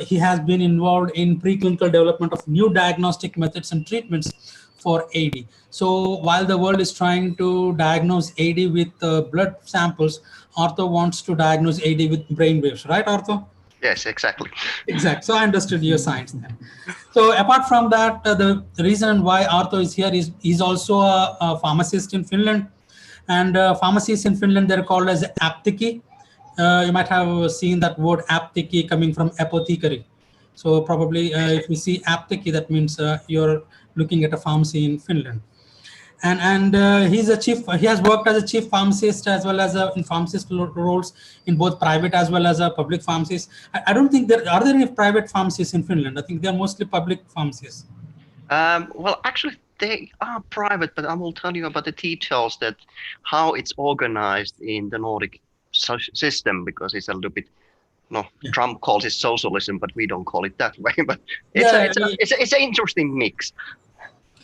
he has been involved in preclinical development of new diagnostic methods and treatments for AD. So while the world is trying to diagnose AD with blood samples, Arto wants to diagnose AD with brain waves, right, Arto? Yes, exactly. Exactly. So I understood your science then. So apart from that, the reason why Arto is here is he's also a pharmacist in Finland, and pharmacies in Finland, they're called as apteekki. You might have seen that word apteekki coming from apothecary. So probably if you see apteekki, that means you're looking at a pharmacy in Finland. And he's a chief. He has worked as a chief pharmacist as well as in pharmacist roles in both private as well as public pharmacies. I don't think there are any private pharmacies in Finland. I think they're mostly public pharmacies. Well, actually, they are private, but I will tell you about the details that how it's organized in the Nordic system, because it's a little bit. No, yeah. Trump calls it socialism, but we don't call it that way. But it's an interesting mix.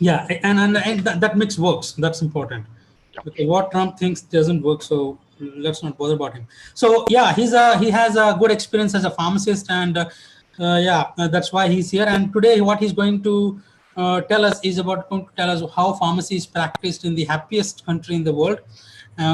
Yeah, and that mix works. That's important. Because what Trump thinks doesn't work, so let's not bother about him. So yeah, he has a good experience as a pharmacist, and that's why he's here. And today, what he's going to tell us is going to tell us how pharmacy is practiced in the happiest country in the world,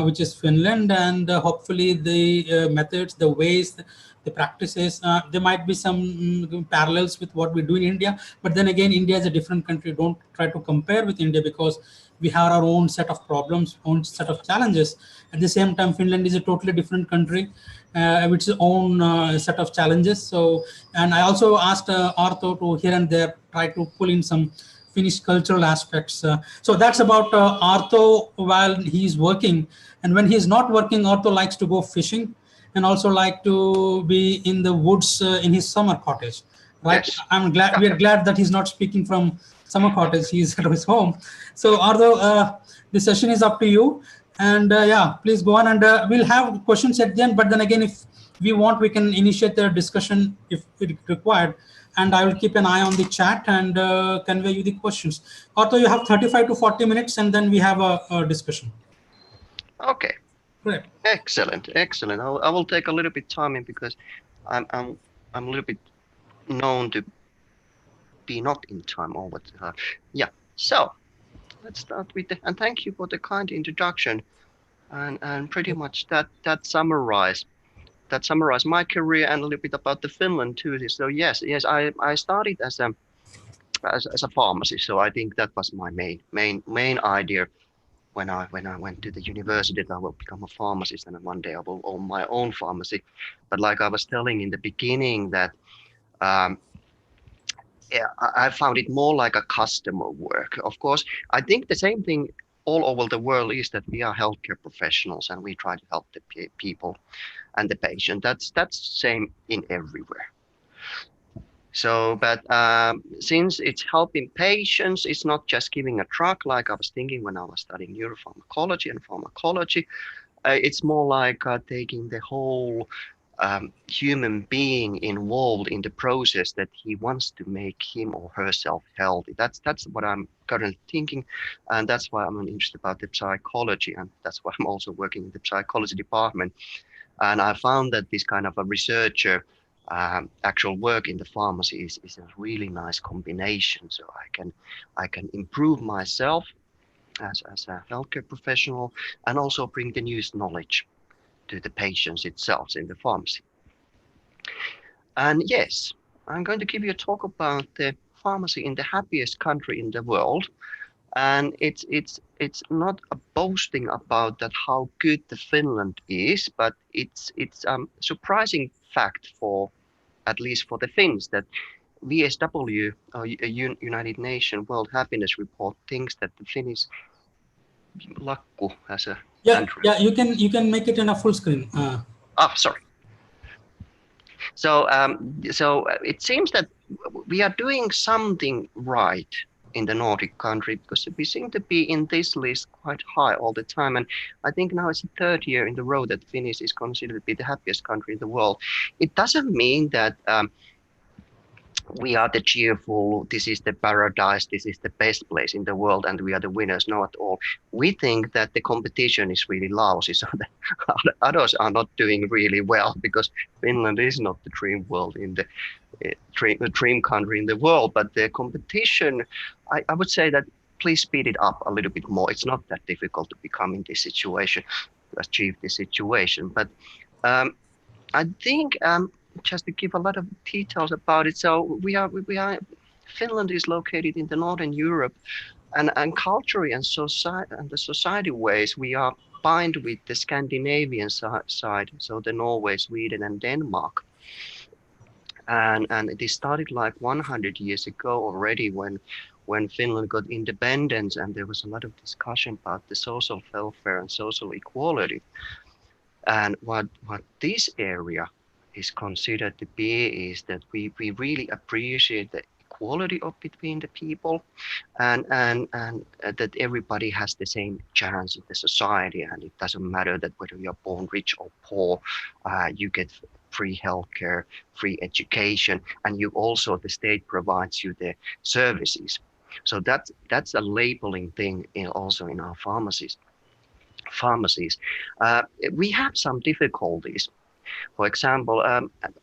which is Finland, and hopefully the methods, the ways, the practices, there might be some parallels with what we do in India, but then again, India is a different country. Don't try to compare with India, because we have our own set of problems, own set of challenges. At the same time, Finland is a totally different country with its own set of challenges. So, and I also asked Arto to here and there try to pull in some Finnish cultural aspects. So that's about Arto while he's working. And when he's not working, Arto likes to go fishing and also like to be in the woods in his summer cottage. Right? Yes. I'm glad we are glad that he's not speaking from summer cottage. He's at his home. So Arto, the session is up to you. And please go on, and we'll have questions at the end. But then again, if we want, we can initiate the discussion if it required. And I will keep an eye on the chat and convey you the questions. Arto, you have 35 to 40 minutes, and then we have a discussion. Okay. Great. Excellent. I will take a little bit time because I'm a little bit known to be not in time all the time. Yeah. So let's start with and thank you for the kind introduction, and pretty much that summarized my career and a little bit about the Finland too. So yes, I started as a pharmacist. So I think that was my main idea when I went to the university, that I will become a pharmacist and one day I will own my own pharmacy. But like I was telling in the beginning, that I found it more like a customer work. Of course, I think the same thing all over the world is that we are healthcare professionals and we try to help the people and the patient. That's the same in everywhere. So, but since it's helping patients, it's not just giving a drug like I was thinking when I was studying neuropharmacology and pharmacology. It's more like taking the whole human being involved in the process that he wants to make him or herself healthy. That's what I'm currently thinking, and that's why I'm interested about the psychology, and that's why I'm also working in the psychology department. And I found that this kind of a researcher actual work in the pharmacy is a really nice combination. So I can improve myself as a healthcare professional and also bring the newest knowledge to the patients itself in the pharmacy. And yes, I'm going to give you a talk about the pharmacy in the happiest country in the world. And it's not a boasting about that how good the Finland is, but it's surprising fact for at least for the Finns that VSW, United Nations World Happiness Report, thinks that the Finnish lakku has a country. Yeah, you can make it in a full screen. Sorry. So it seems that we are doing something right in the Nordic country, because we seem to be in this list quite high all the time. And I think now it's the third year in the row that Finnish is considered to be the happiest country in the world. It doesn't mean that we are the cheerful, this is the paradise, this is the best place in the world, and we are the winners. Not at all. We think that the competition is really lousy, so that others are not doing really well, because Finland is not the dream world in the dream country in the world, but the competition, I would say that please speed it up a little bit more. It's not that difficult to become in this situation, to achieve this situation. But I think just to give a lot of details about it. So Finland is located in the Northern Europe, and culturally and the society ways we are bind with the Scandinavian side, so the Norway, Sweden, and Denmark. And it started like 100 years ago already when Finland got independence, and there was a lot of discussion about the social welfare and social equality. And what this area is considered to be is that we really appreciate the equality of between the people, and that everybody has the same chance in the society, and it doesn't matter that whether you're born rich or poor, you get free healthcare, free education, and you also the state provides you the services. So that's a labeling thing also in our pharmacies. We have some difficulties. For example,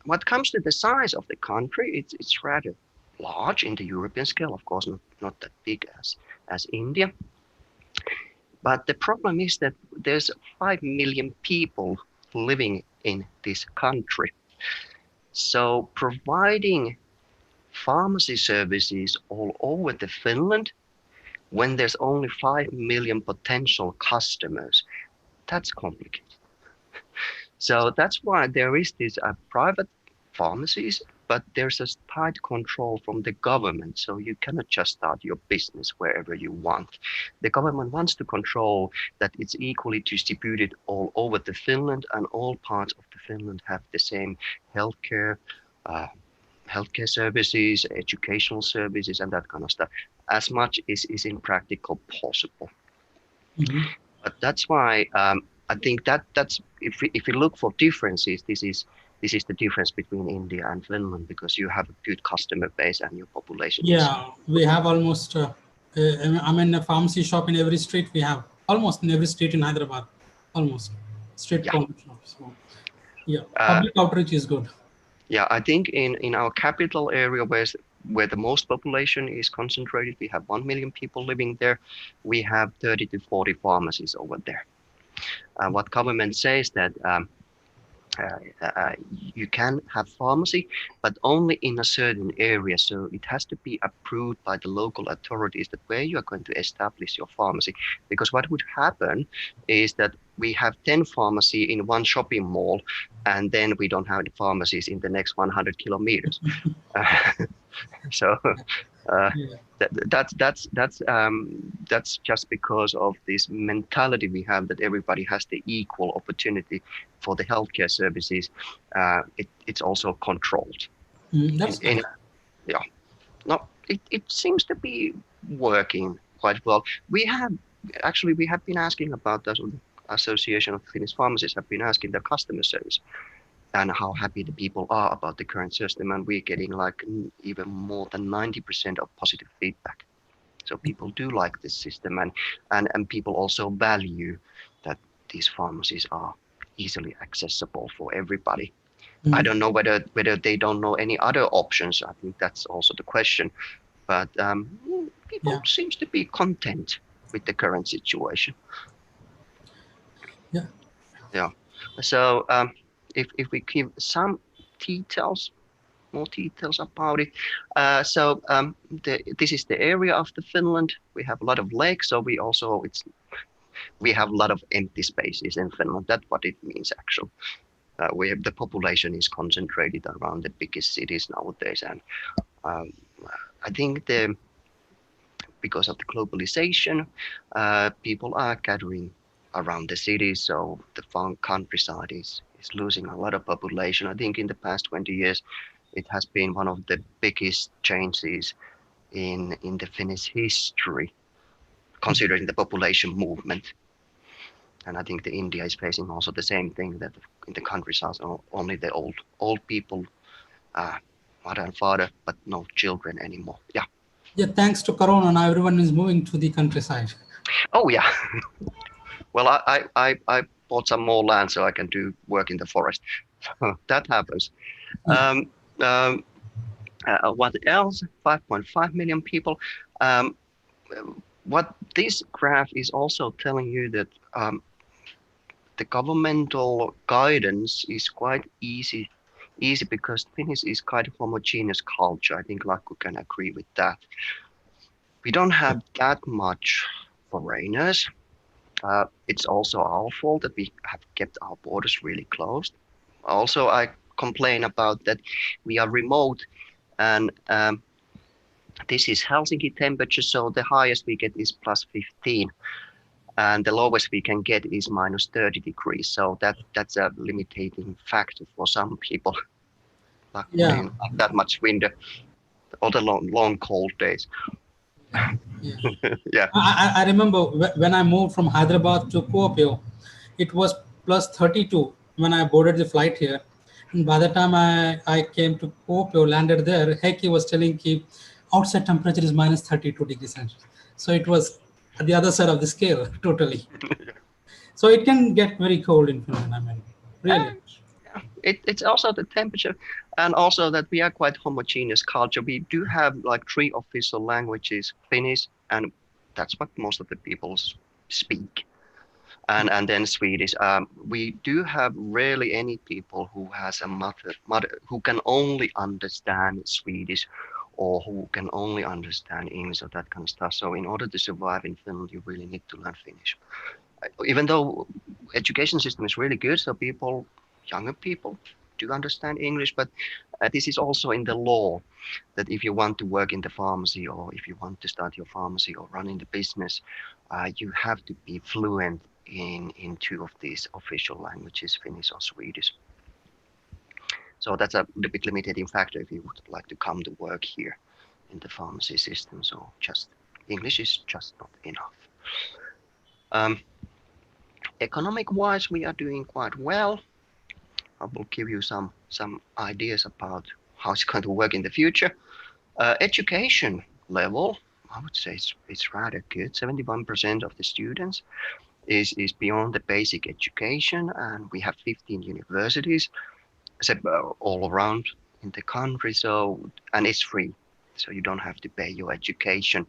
what comes to the size of the country, it's rather large in the European scale, of course, not that big as India. But the problem is that there's 5 million people living in this country. So providing pharmacy services all over the Finland, when there's only 5 million potential customers, that's complicated. So that's why there is this private pharmacies, but there's a tight control from the government. So you cannot just start your business wherever you want. The government wants to control that it's equally distributed all over the Finland, and all parts of the Finland have the same healthcare, healthcare services, educational services, and that kind of stuff, as much as is in practical possible. Mm-hmm. But that's why I think that's if we look for differences, this is the difference between India and Finland, because you have a good customer base and your population. Yeah, we have almost. I mean, a pharmacy shop in every street. We have almost in every street in Hyderabad, almost street corner shops. So, yeah, public outreach is good. Yeah, I think in our capital area, where the most population is concentrated, we have 1 million people living there. We have 30 to 40 pharmacies over there. What government says that you can have pharmacy, but only in a certain area. So it has to be approved by the local authorities that where you are going to establish your pharmacy. Because what would happen is that we have 10 pharmacy in one shopping mall, and then we don't have the pharmacies in the next 100 kilometers. So that's just because of this mentality we have that everybody has the equal opportunity for the healthcare services. It's also controlled. That's nice. Yeah, no, it seems to be working quite well. We have been asking about that. The Association of Finnish Pharmacists have been asking their customer service and how happy the people are about the current system, and we're getting like even more than 90% of positive feedback. So people do like this system, and people also value that these pharmacies are easily accessible for everybody. I don't know whether they don't know any other options. I think that's also the question. But people seems to be content with the current situation. Yeah. Yeah. So if we give some more details about it. This is the area of the Finland. We have a lot of lakes, so we have a lot of empty spaces in Finland. That's what it means actually. The population is concentrated around the biggest cities nowadays, and I think because of the globalization, people are gathering around the cities, so the countryside is losing a lot of population. I think in the past 20 years, it has been one of the biggest changes in the Finnish history, considering the population movement. And I think India is facing also the same thing, that in the countryside only the old people, mother and father, but no children anymore. Yeah. Yeah. Thanks to Corona, now everyone is moving to the countryside. Oh yeah. Well, I bought some more land so I can do work in the forest. That happens. What else? 5.5 million people. Um, what this graph is also telling you that the governmental guidance is quite easy because Finnish is quite a homogeneous culture. I think Lakku can agree with that. We don't have that much foreigners. It's also our fault that we have kept our borders really closed. Also, I complain about that we are remote and this is Helsinki temperature, so the highest we get is plus 15 and the lowest we can get is minus 30 degrees. So that's a limiting factor for some people. Luckily, Yeah, not that much winter or the long cold days. yeah. Yeah. I remember when I moved from Hyderabad to Kuopio, it was plus 32 when I boarded the flight here. And by the time I came to Kuopio, landed there, Heikki was telling me outside temperature is minus 32 degrees Celsius. So it was at the other side of the scale, totally. So it can get very cold in Finland, I mean, really. And it's also the temperature and also that we are quite homogeneous culture. We do have like three official languages, Finnish, and that's what most of the people speak. And then Swedish. We do have rarely any people who has a mother who can only understand Swedish or who can only understand English or that kind of stuff. So in order to survive in Finland, you really need to learn Finnish. Even though education system is really good, so younger people do understand English, but this is also in the law that if you want to work in the pharmacy or if you want to start your pharmacy or run in the business, you have to be fluent in two of these official languages, Finnish or Swedish. So that's a little bit limiting factor if you would like to come to work here in the pharmacy system. So just English is just not enough. Um, Economic-wise, we are doing quite well. I will give you some ideas about how it's going to work in the future. Education level, I would say it's rather good. 71% of the students is beyond the basic education, and we have 15 universities all around in the country. So and it's free, so you don't have to pay your education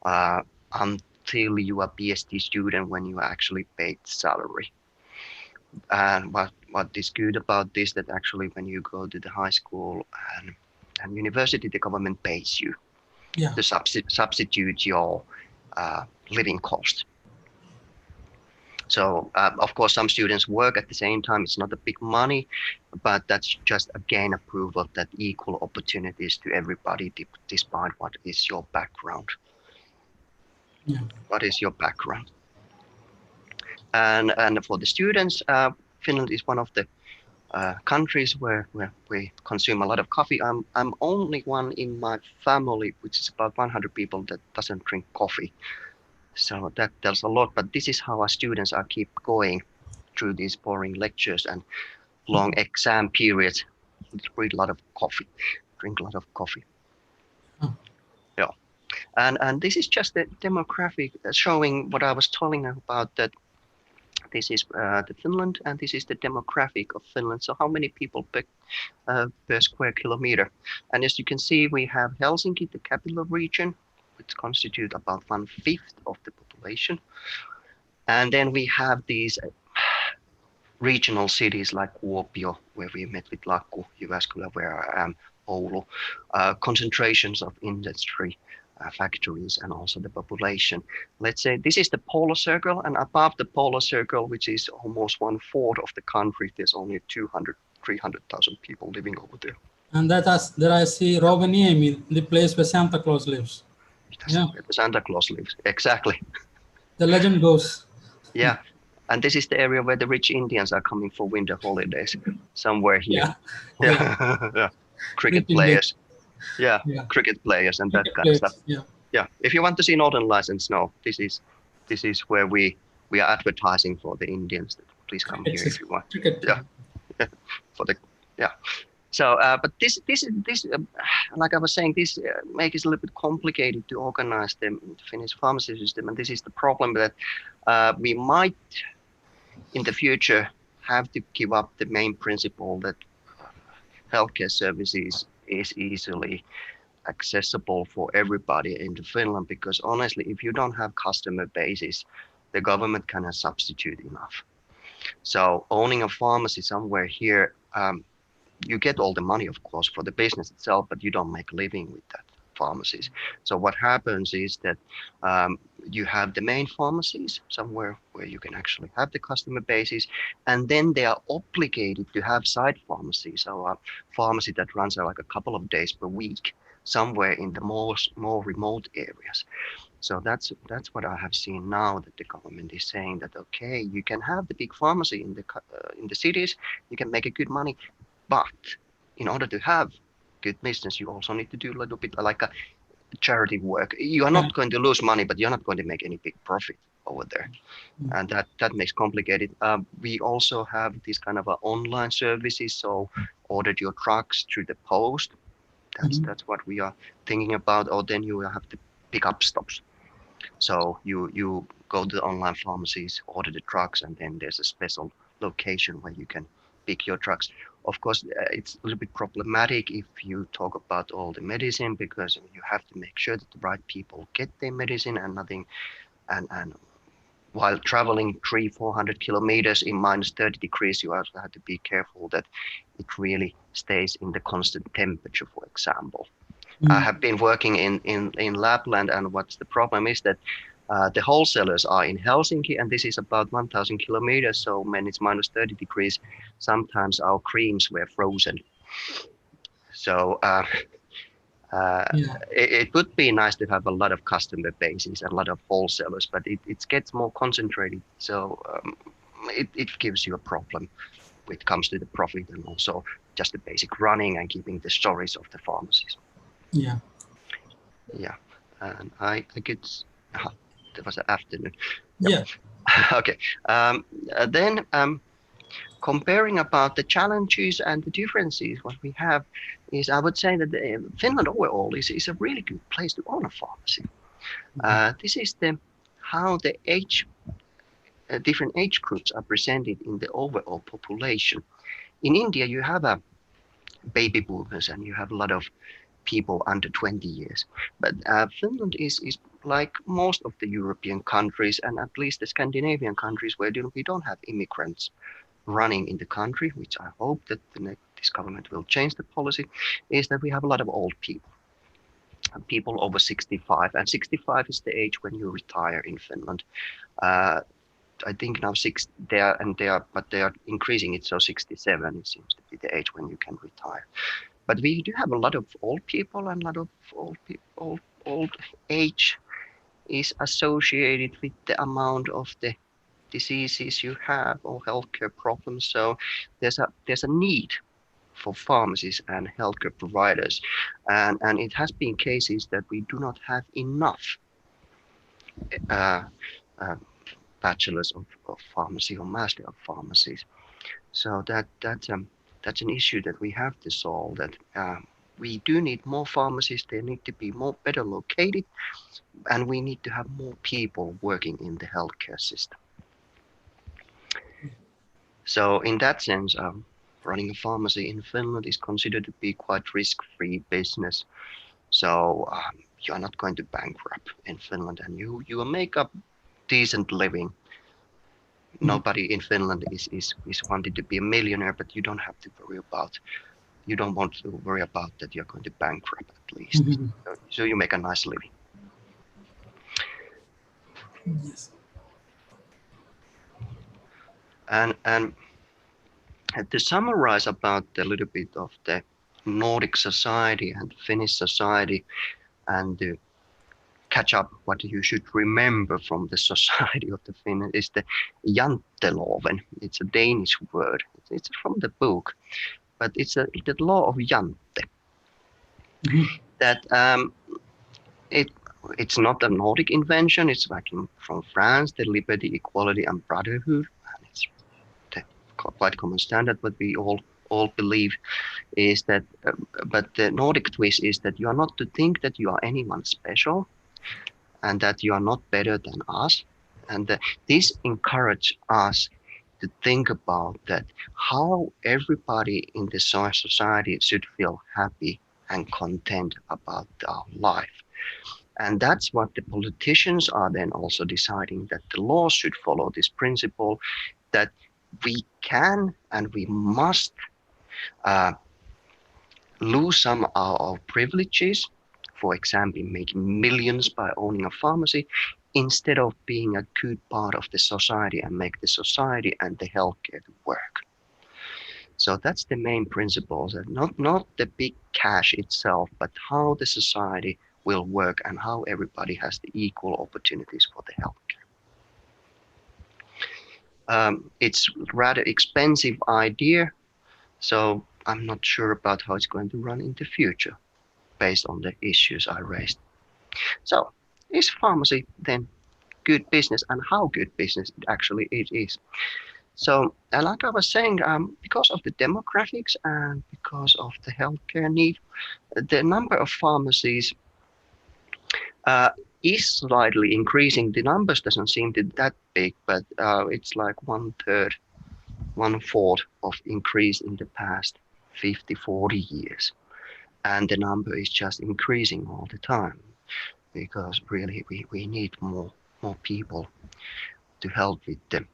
until you are PhD student when you actually paid salary. And what is good about this that actually when you go to the high school and university, the government pays you Yeah. to substitute your living cost. So of course, some students work at the same time. It's not a big money, but that's just again a proof of that equal opportunities to everybody, despite what is your background. Yeah. What is your background? And for the students, Finland is one of the countries where we consume a lot of coffee. I'm only one in my family, which is about 100 people, that doesn't drink coffee. So that tells a lot. But this is how our students are keep going through these boring lectures and long exam periods. Read a lot of coffee, drink a lot of coffee. Oh. Yeah, and this is just the demographic showing what I was telling about that. This is the Finland, and this is the demographic of Finland. So how many people per square kilometer? And as you can see, we have Helsinki, the capital region, which constitute about 1/5 of the population. And then we have these regional cities like Kuopio, where we met with Lakku, Jyväskylä, where I am, Oulu, concentrations of industry, factories, and also the population. Let's say this is the polar circle, and above the polar circle, which is almost 1/4 of the country, there's only 200, 300,000 people living over there. And there I see Rovaniemi, the place where Santa Claus lives. That's Yeah. where the Santa Claus lives. Exactly. The legend goes. Yeah. And this is the area where the rich Indians are coming for winter holidays, somewhere here. Yeah. Yeah. Yeah. Yeah. Cricket Rich India. players. Yeah. Yeah. Cricket players and that Cricket kind of stuff. players. Yeah. Yeah. If you want to see Northern Lights and snow, this is where we are advertising for the Indians. Please come here if you want. Cricket Yeah. team. For the yeah. So, but this like I was saying, this makes it a little bit complicated to organize the Finnish pharmacy system, and this is the problem that we might in the future have to give up the main principle that healthcare services is easily accessible for everybody in Finland, because honestly, if you don't have customer bases, the government cannot substitute enough. So owning a pharmacy somewhere here, you get all the money, of course, for the business itself, but you don't make a living with that pharmacies. So what happens is that you have the main pharmacies somewhere where you can actually have the customer bases, and then they are obligated to have side pharmacies. So a pharmacy that runs like a couple of days per week somewhere in the more remote areas. So that's what I have seen now, that the government is saying that okay, you can have the big pharmacy in the cities, you can make a good money, but in order to have good business, you also need to do a little bit like a charity work. You are Yeah. not going to lose money, but you're not going to make any big profit over there, and that makes complicated. We also have these kind of online services, so ordered your drugs through the post. That's what we are thinking about. Or then you will have the pick up stops. So you go to the online pharmacies, order the drugs, and then there's a special location where you can pick your drugs. Of course, it's a little bit problematic if you talk about all the medicine, because you have to make sure that the right people get their medicine and nothing. And while traveling 300-400 kilometers in minus 30 degrees, you also have to be careful that it really stays in the constant temperature, for example. I have been working in Lapland, and what's the problem is that the wholesalers are in Helsinki, and this is about 1,000 kilometers. So when it's minus 30 degrees, sometimes our creams were frozen. So Yeah. it would be nice to have a lot of customer bases and a lot of wholesalers, but it gets more concentrated. So it gives you a problem when it comes to the profit, and also just the basic running and keeping the stories of the pharmacies. Yeah. Yeah, and I could. There was an afternoon. Yep. Yeah. Okay. Then comparing about the challenges and the differences, what we have is, I would say that Finland overall is a really good place to own a pharmacy. This is the how the different age groups are presented in the overall population. In India, you have a baby boomers, and you have a lot of people under 20 years. But Finland is like most of the European countries, and at least the Scandinavian countries, where we don't have immigrants running in the country, which I hope that this government will change the policy, is that we have a lot of old people over 65, and 65 is the age when you retire in Finland. I think now but they are increasing it, so 67 it seems to be the age when you can retire. But we do have a lot of old people, and a lot of old age is associated with the amount of the diseases you have or healthcare problems. So there's a need for pharmacies and healthcare providers, and it has been cases that we do not have enough uh, uh, bachelors of pharmacy or master of pharmacies. So that's an issue that we have to solve. That we do need more pharmacists. They need to be more better located, and we need to have more people working in the healthcare system. So in that sense, running a pharmacy in Finland is considered to be quite risk-free business. So you are not going to bankrupt in Finland, and you will make a decent living. Nobody in Finland is wanting to be a millionaire, but you don't have to worry about. You don't want to worry about that you're going to bankrupt at least. So you make a nice living. Yes. And to summarize about a little bit of the Nordic society and Finnish society, and to catch up what you should remember from the society of the Finns, is the janteloven. It's a Danish word. It's from the book, but it's the law of Jante. That it's not a Nordic invention. It's like from France, the liberty, equality, and brotherhood. And it's the quite common standard, but we all believe is that. But the Nordic twist is that you are not to think that you are anyone special, and that you are not better than us. And this encourages us to think about that how everybody in the society should feel happy and content about our life. And that's what the politicians are then also deciding, that the law should follow this principle, that we can and we must uh, lose some of our privileges, for example, making millions by owning a pharmacy, instead of being a good part of the society and make the society and the healthcare work. So that's the main principle, that not the big cash itself, but how the society will work and how everybody has the equal opportunities for the healthcare. It's rather expensive idea, so I'm not sure about how it's going to run in the future based on the issues I raised. So is pharmacy then good business, and how good business actually it is? So like I was saying, because of the demographics and because of the healthcare need, the number of pharmacies uh, is slightly increasing. The numbers doesn't seem to be that big, but it's like 1/3, 1/4 of increase in the past 50, 40 years. And the number is just increasing all the time, because really we need more people to help with the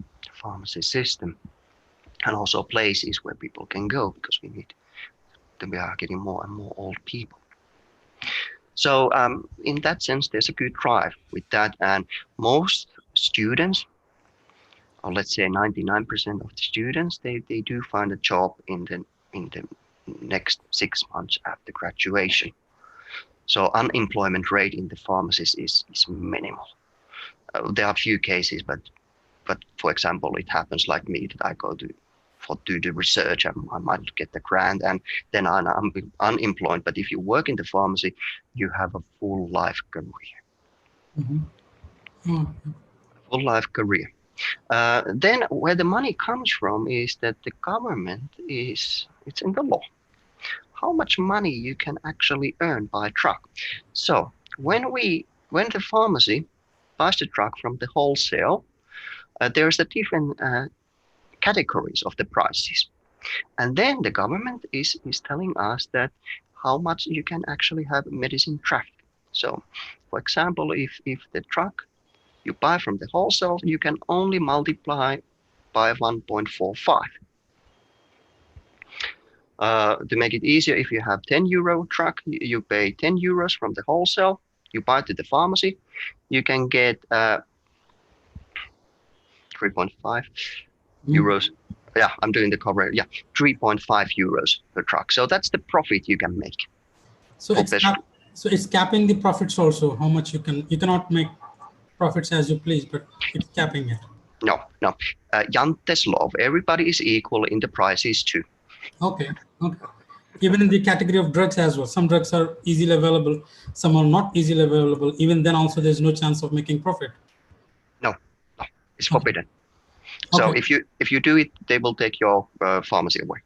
pharmacy system, and also places where people can go, because we are getting more and more old people. So in that sense, there's a good drive with that, and most students, or let's say 99% of the students, they do find a job in the next 6 months after graduation. So unemployment rate in the pharmacies is minimal. There are a few cases, but for example, it happens like me, that I go to do the research, and I might get the grant, and then I'm unemployed. But if you work in the pharmacy, you have a full life career. Oh, Full life career. Then where the money comes from is that the government it's in the law. How much money you can actually earn by truck. So when the pharmacy buys the truck from the wholesale, there's the different categories of the prices. And then the government is telling us that how much you can actually have medicine traffic. So for example, if the truck you buy from the wholesale, you can only multiply by 1.45. To make it easier, if you have 10 euro truck, you pay 10 euros from the wholesale, you buy to the pharmacy, you can get 3.5 euros. Yeah, I'm doing the correct. Yeah, 3.5 euros per truck. So that's the profit you can make. so it's capping the profits also. How much you cannot make profits as you please, but it's capping it. No. Jante's law, everybody is equal in the prices too. Okay. Even in the category of drugs as well, some drugs are easily available, some are not easily available. Even then also there's no chance of making profit. No, it's forbidden. Okay. So if you do it, they will take your pharmacy away.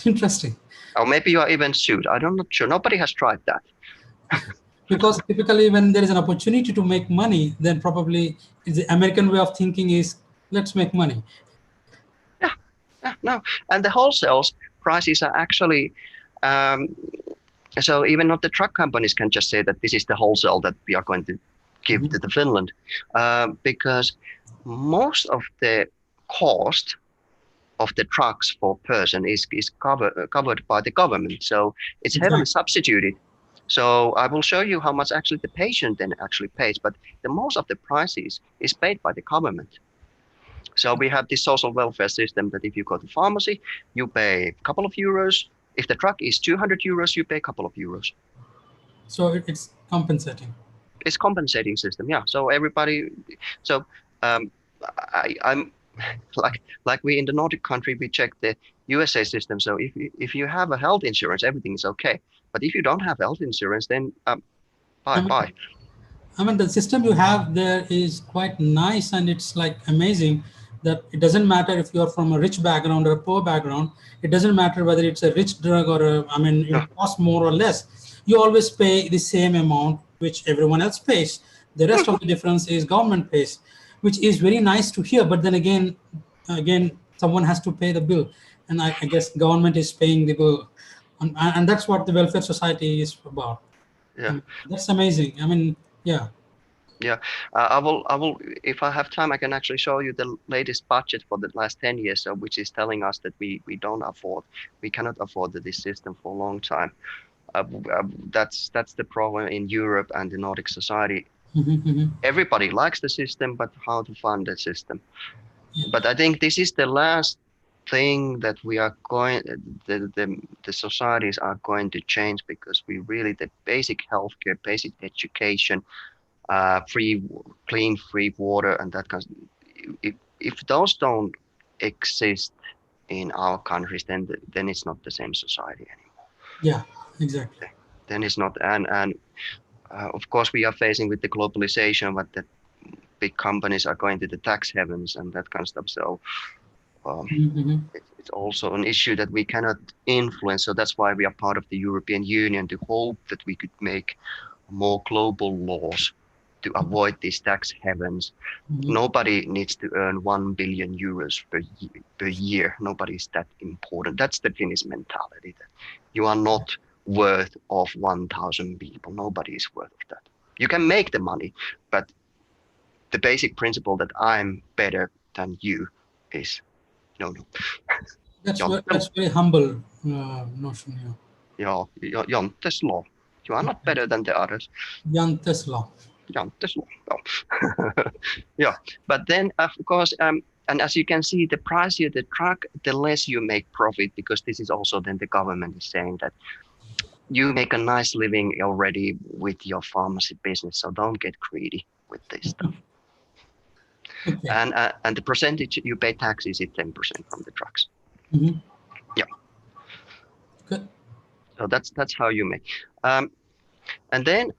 Interesting. Or maybe you are even sued. I'm not sure. Nobody has tried that. Because typically when there is an opportunity to make money, then probably the American way of thinking is, let's make money. Yeah, no. And the wholesale prices are actually, so even not the truck companies can just say that this is the wholesale that we are going to give to the Finland, because most of the cost of the trucks per person is covered by the government. So it's heavily substituted. So I will show you how much actually the patient then actually pays, but the most of the prices is paid by the government. So we have this social welfare system that if you go to pharmacy, you pay a couple of euros. If the truck is 200 euros, you pay a couple of euros. So it's compensating. It's compensating system, yeah. So everybody, so I'm like we in the Nordic country, we check the USA system. So if you have a health insurance, everything is okay. But if you don't have health insurance, then bye. I mean, the system you have there is quite nice, and it's like amazing that it doesn't matter if you're from a rich background or a poor background. It doesn't matter whether it's a rich drug or it costs more or less. You always pay the same amount which everyone else pays. The rest of the difference is government pays, which is very nice to hear. But then again, someone has to pay the bill, and I guess government is paying the bill and that's what the welfare society is about. Yeah. That's amazing. I mean, yeah. Yeah, I will, if I have time, I can actually show you the latest budget for the last 10 years, so which is telling us that we cannot afford this system for a long time. That's the problem in Europe and the Nordic society. Everybody likes the system, but how to fund the system? Yeah. But I think this is the last thing that we are going, the societies are going to change, because we really, the basic healthcare, basic education, free, clean, free water, and that kind of, if those don't exist in our countries, then it's not the same society anymore. Yeah, exactly. Then it's not, and of course we are facing with the globalization, but the big companies are going to the tax havens and that kind of stuff. So it's also an issue that we cannot influence. So that's why we are part of the European Union, to hope that we could make more global laws to avoid these tax havens. Nobody needs to earn 1 billion euros per year. Nobody is that important. That's the Finnish mentality, that you are not worth of 1,000 people. Nobody is worth of that. You can make the money, but the basic principle that I'm better than you is no. That's very humble notion. Jante's law. You are not better than the others. Young Tesla. Jante's law. Yeah, but then of course, and as you can see, the pricier the drug, the less you make profit, because this is also then the government is saying that you make a nice living already with your pharmacy business, so don't get greedy with this stuff. Okay. And the percentage you pay taxes is 10% from the drugs. Yeah. Good. So that's how you make. And then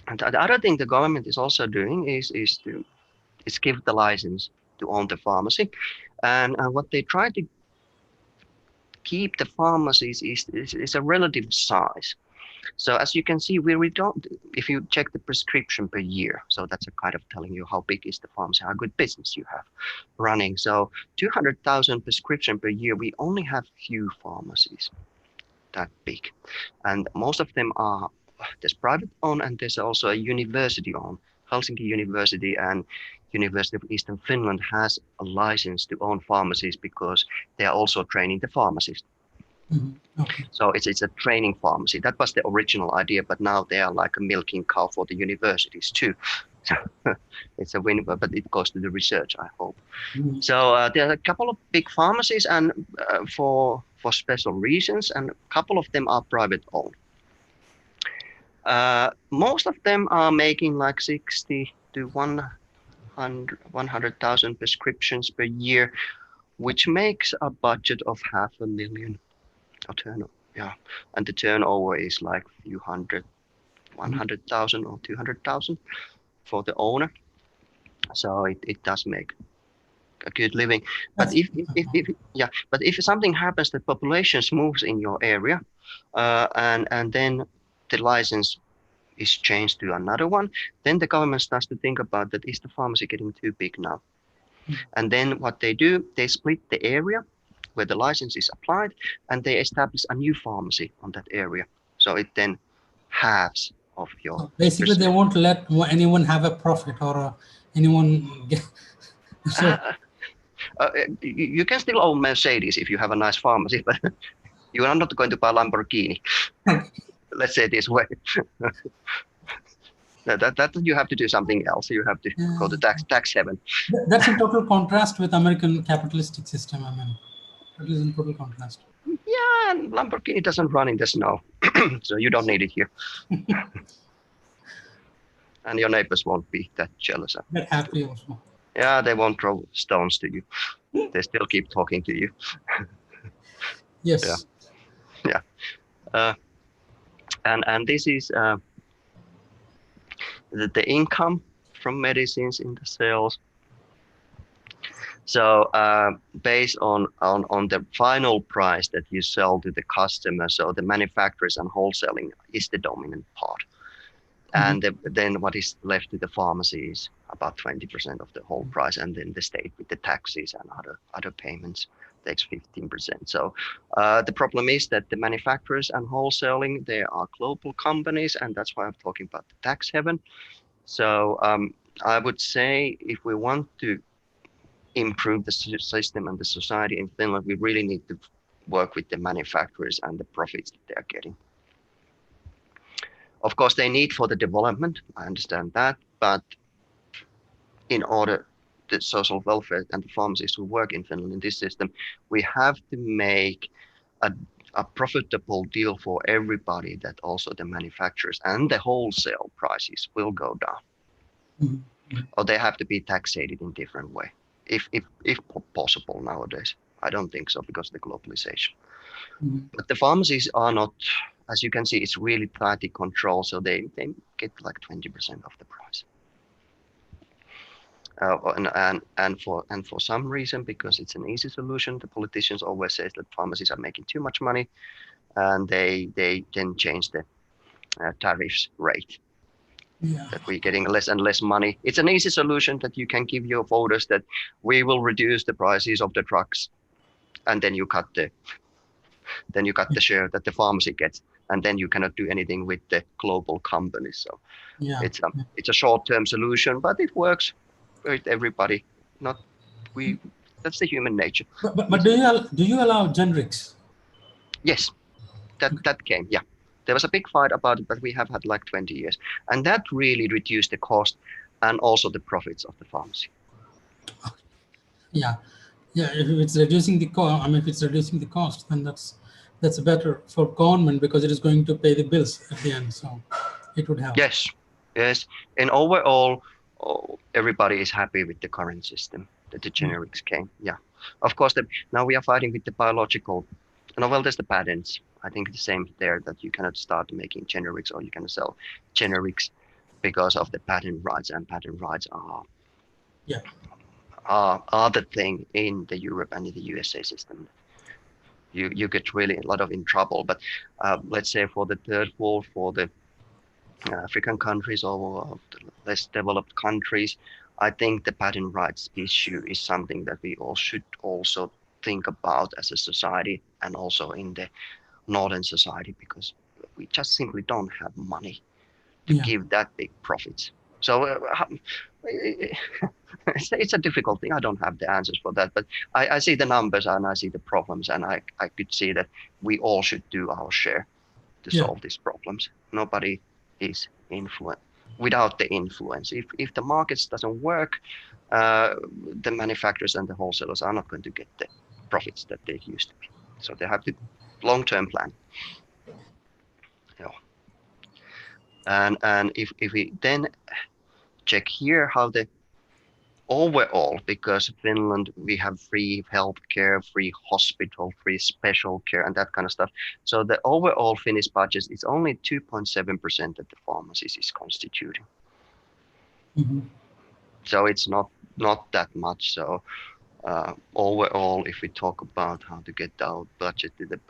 and the other thing the government is also doing is give the license to own the pharmacy, and what they try to keep the pharmacies is a relative size. So as you can see, we don't, if you check the prescription per year, so that's a kind of telling you how big is the pharmacy, how good business you have running. So 200,000 prescription per year, we only have few pharmacies that big. And most of them are, there's private owned, and there's also a university owned. Helsinki University and University of Eastern Finland has a license to own pharmacies, because they are also training the pharmacists. Okay. So it's a training pharmacy. That was the original idea, but now they are like a milking cow for the universities too. It's a win, but it goes to the research, I hope. So there are a couple of big pharmacies, and for special reasons, and a couple of them are private owned. Most of them are making like 60 to 100,000 prescriptions per year, which makes a budget of 500,000 turnover. Yeah, and the turnover is like a few hundred, 100,000 or 200,000 for the owner. So it does make a good living. But if something happens, that populations moves in your area, and then the license is changed to another one, then the government starts to think about that, is the pharmacy getting too big now? And then what they do, they split the area where the license is applied, and they establish a new pharmacy on that area. So it then halves of your. So basically, they won't let anyone have a profit, or anyone get. So You can still own Mercedes if you have a nice pharmacy, but you are not going to buy Lamborghini. Let's say it this way. that you have to do something else. You have to go to tax heaven. That's in total contrast with American capitalistic system. I mean, that is in total contrast. Yeah, and Lamborghini doesn't run in the snow, so you don't need it here. And your neighbors won't be that jealous. That happy also. Yeah, they won't throw stones to you. They still keep talking to you. Yes. Yeah. And this is the income from medicines in the sales. So based on the final price that you sell to the customer, so the manufacturers and wholesaling is the dominant part. And then what is left to the pharmacy is about 20% of the whole price, and then the state with the taxes and other payments takes 15%. So the problem is that the manufacturers and wholesaling, they are global companies, and that's why I'm talking about the tax haven. So I would say if we want to improve the system and the society in Finland, we really need to work with the manufacturers and the profits that they are getting. Of course, they need for the development, I understand that, but in order the social welfare and the pharmacists who work in Finland in this system, we have to make a profitable deal for everybody, that also the manufacturers and the wholesale prices will go down. Mm-hmm. Or they have to be taxed in different way, if possible nowadays. I don't think so because of the globalization. Mm-hmm. But the pharmacies are not, as you can see, it's really tightly controlled, so they get like 20% of the price. And for some reason, because it's an easy solution, the politicians always say that pharmacies are making too much money, and they can change the tariffs rate. Yeah. That we're getting less and less money. It's an easy solution that you can give your voters that we will reduce the prices of the drugs, and then you cut the share that the pharmacy gets, and then you cannot do anything with the global companies. So Yeah. it's a short-term solution, but it works with everybody. Not we. That's the human nature. But do you allow generics? Yes, that came. Yeah, there was a big fight about it, but we have had like 20 years, and that really reduced the cost and also the profits of the pharmacy. Yeah, yeah. If it's reducing the cost, I mean, if it's reducing the cost, then that's better for government because it is going to pay the bills at the end. So it would help. Yes, yes. And overall, everybody is happy with the current system that the generics came. Yeah, of course. Now we are fighting with the biological. No, well, there's the patents. I think the same there, that you cannot start making generics or you can sell generics because of the patent rights, and patent rights Yeah. are the thing in the Europe and in the USA system. You get really a lot of in trouble. But let's say for the third world, for the African countries or less developed countries, I think the patent rights issue is something that we all should also think about as a society, and also in the northern society, because we just simply don't have money to Yeah. give that big profits. So it's a difficult thing. I don't have the answers for that, but I see the numbers and I see the problems, and I could see that we all should do our share to Yeah. solve these problems. Nobody is without the influence. If the markets doesn't work, the manufacturers and the wholesalers are not going to get the profits that they used to be. So they have to long-term plan. Yeah. And if we then check here how the overall, because Finland, we have free healthcare, free hospital, free special care, and that kind of stuff. So the overall Finnish budget is only 2.7% that the pharmacies is constituting. Mm-hmm. So it's not that much. So overall, if we talk about how to get our budget to the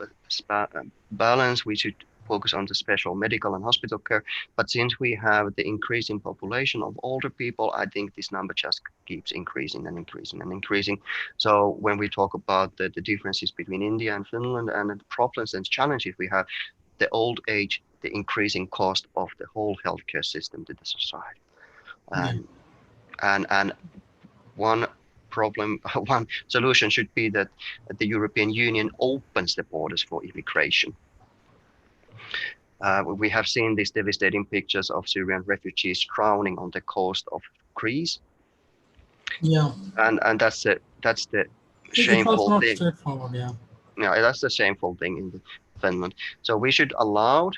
balance, we should focus on the special medical and hospital care. But since we have the increasing population of older people, I think this number just keeps increasing and increasing and increasing. So when we talk about the differences between India and Finland and the problems and challenges we have, the old age, the increasing cost of the whole healthcare system to the society. And one one solution should be that the European Union opens the borders for immigration. We have seen these devastating pictures of Syrian refugees drowning on the coast of Greece. Yeah. And that's the It's also shameful not thing. straightforward. Yeah. Yeah, that's the shameful thing in Finland. So we should allow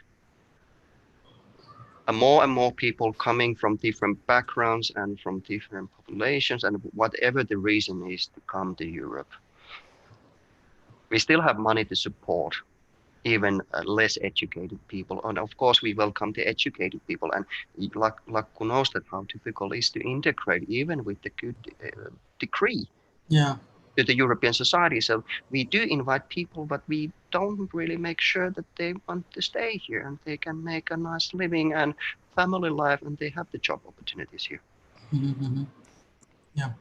more and more people coming from different backgrounds and from different populations and whatever the reason is to come to Europe. We still have money to support even less educated people. And of course, we welcome the educated people. And Lakku knows that how difficult it is to integrate even with the good degree Yeah. to the European society. So we do invite people, but we don't really make sure that they want to stay here and they can make a nice living and family life and they have the job opportunities here. Mm-hmm. Yeah.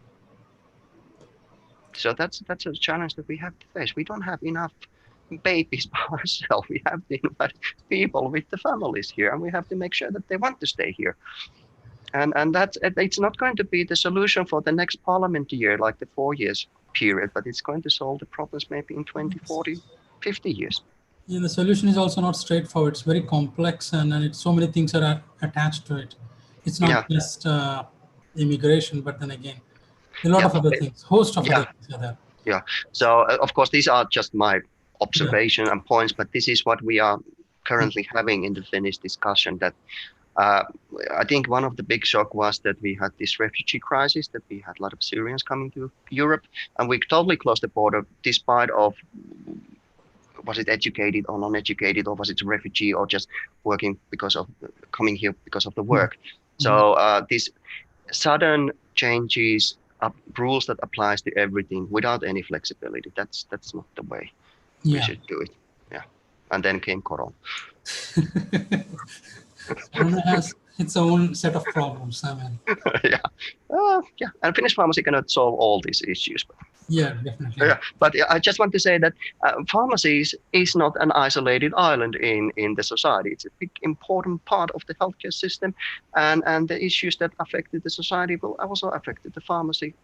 So that's a challenge that we have to face. We don't have enough babies by ourselves. We have to invite people with the families here, and we have to make sure that they want to stay here. And that's it's not going to be the solution for the next parliament year, like the 4 years period, but it's going to solve the problems maybe in 20, 40, 50 years. Yeah, the solution is also not straightforward. It's very complex, and it's so many things are attached to it. It's Yeah, not just immigration, but then again, a lot yeah, of other things, host of yeah, other things are there. yeah. So of course these are just my Yeah. observation and points, but this is what we are currently having in the Finnish discussion. That uh, I think one of the big shock was that we had this refugee crisis, that we had a lot of Syrians coming to Europe, and we totally closed the border despite of was it educated or non-educated, or was it a refugee or just working because of coming here because of the work. Mhm. So these sudden changes rules that applies to everything without any flexibility. That's not the way we Yeah. should do it. Yeah, and then came Corona. Corona has its own set of problems. I mean, Yeah, yeah, and Finnish pharmacy cannot solve all these issues. yeah, definitely Yeah, not. but I just want to say that pharmacies is not an isolated island in the society. It's a big important part of the healthcare system, and the issues that affected the society will also affect the pharmacy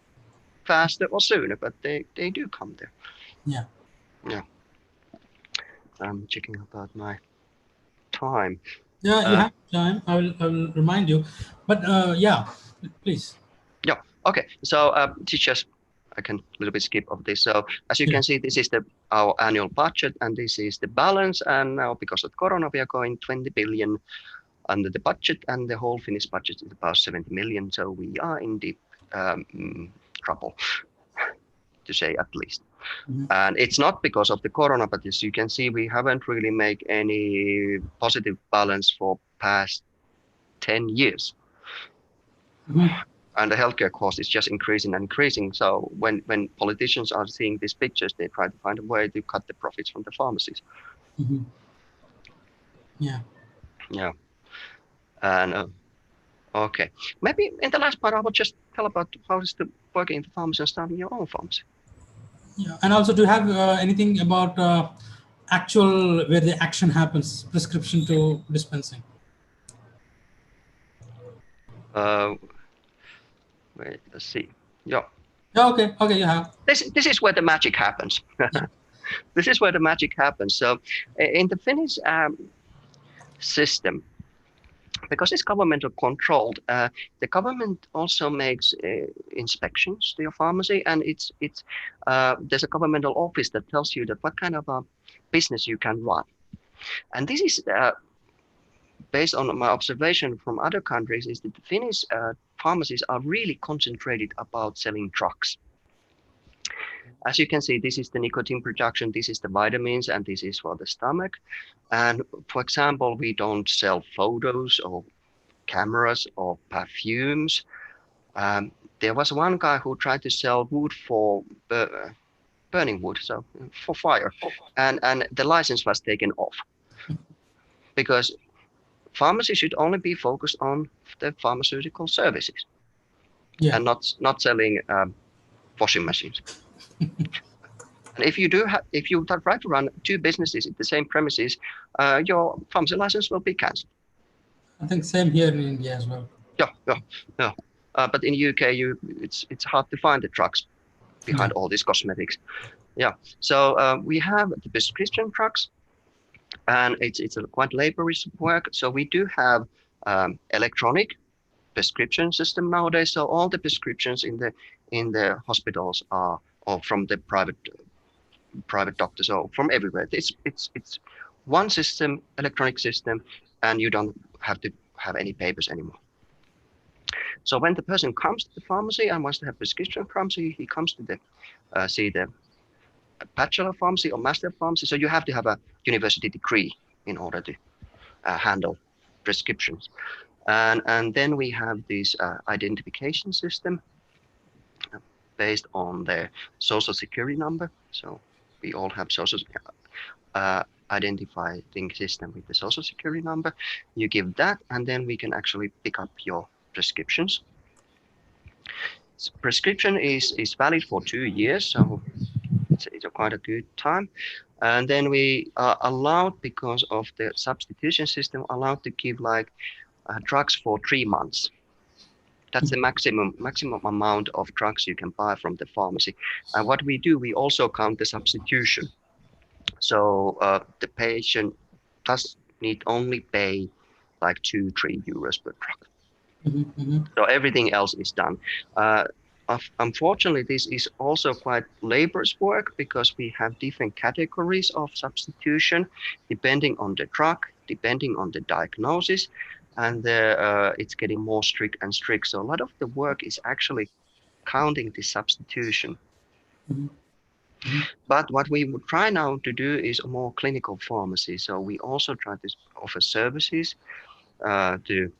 faster or sooner, but they do come there. Yeah. Yeah, I'm checking about my time. Yeah, you Uh, have time. I will remind you. But yeah, please. yeah, okay. So teachers, I can a little bit skip of this. So as you Yeah. can see, this is the our annual budget, and this is the balance. And now because of Corona, we are going 20 billion under the budget, and the whole Finnish budget is about 70 million. So we are in deep trouble, to say at least. Mhm. And it's not because of the Corona, but as you can see, we haven't really made any positive balance for past 10 years. Mhm. And the healthcare cost is just increasing and increasing. So when politicians are seeing these pictures, they try to find a way to cut the profits from the pharmacies. Mhm. Yeah. Yeah. And okay, maybe in the last part, I will just tell about how is the working in the pharmacy and starting your own pharmacy. Yeah. And also, do you have anything about actual where the action happens, prescription to dispensing? Uh, wait, let's see. Yeah, Yeah. Okay. Okay. You have. this is where the magic happens. Yeah. This is where the magic happens. So in the Finnish system, because it's governmental controlled, the government also makes inspections to your pharmacy, and it's there's a governmental office that tells you that what kind of a business you can run. And this is based on my observation from other countries, is that the Finnish pharmacies are really concentrated about selling drugs. As you can see, this is the nicotine production, this is the vitamins, and this is for the stomach. And for example, we don't sell photos or cameras or perfumes. Um, there was one guy who tried to sell wood for burning wood, so for fire, and the license was taken off because pharmacy should only be focused on the pharmaceutical services Yeah. and not selling washing machines. And if you if you try to run two businesses at the same premises, your pharmacy license will be cancelled. I think same here in India as well. Yeah, yeah, yeah. But in UK, it's hard to find the drugs Yeah. behind all these cosmetics. Yeah. So we have the prescription drugs, and it's a quite laborious work. So we do have electronic prescription system nowadays. So all the prescriptions in the hospitals are or from the private doctors or from everywhere. It's one system, electronic system, and you don't have to have any papers anymore. So when the person comes to the pharmacy and wants to have prescription pharmacy, he comes to the see the bachelor pharmacy or master pharmacy. So you have to have a university degree in order to handle prescriptions. And then we have this identification system based on their social security number. So we all have social identifying system with the social security number. You give that, and then we can actually pick up your prescriptions. prescription is valid for 2 years, so it's a quite a good time. And then we are allowed, because of the substitution system, allowed to give like drugs for 3 months. That's the maximum amount of drugs you can buy from the pharmacy. And what we do, we also count the substitution. So the patient does need only pay like 2-3 euros per drug. So everything else is done. Unfortunately, this is also quite laborious work because we have different categories of substitution depending on the drug, depending on the diagnosis, and it's getting more strict and strict. So a lot of the work is actually counting the substitution. But what we would try now to do is a more clinical pharmacy. So we also try to offer services to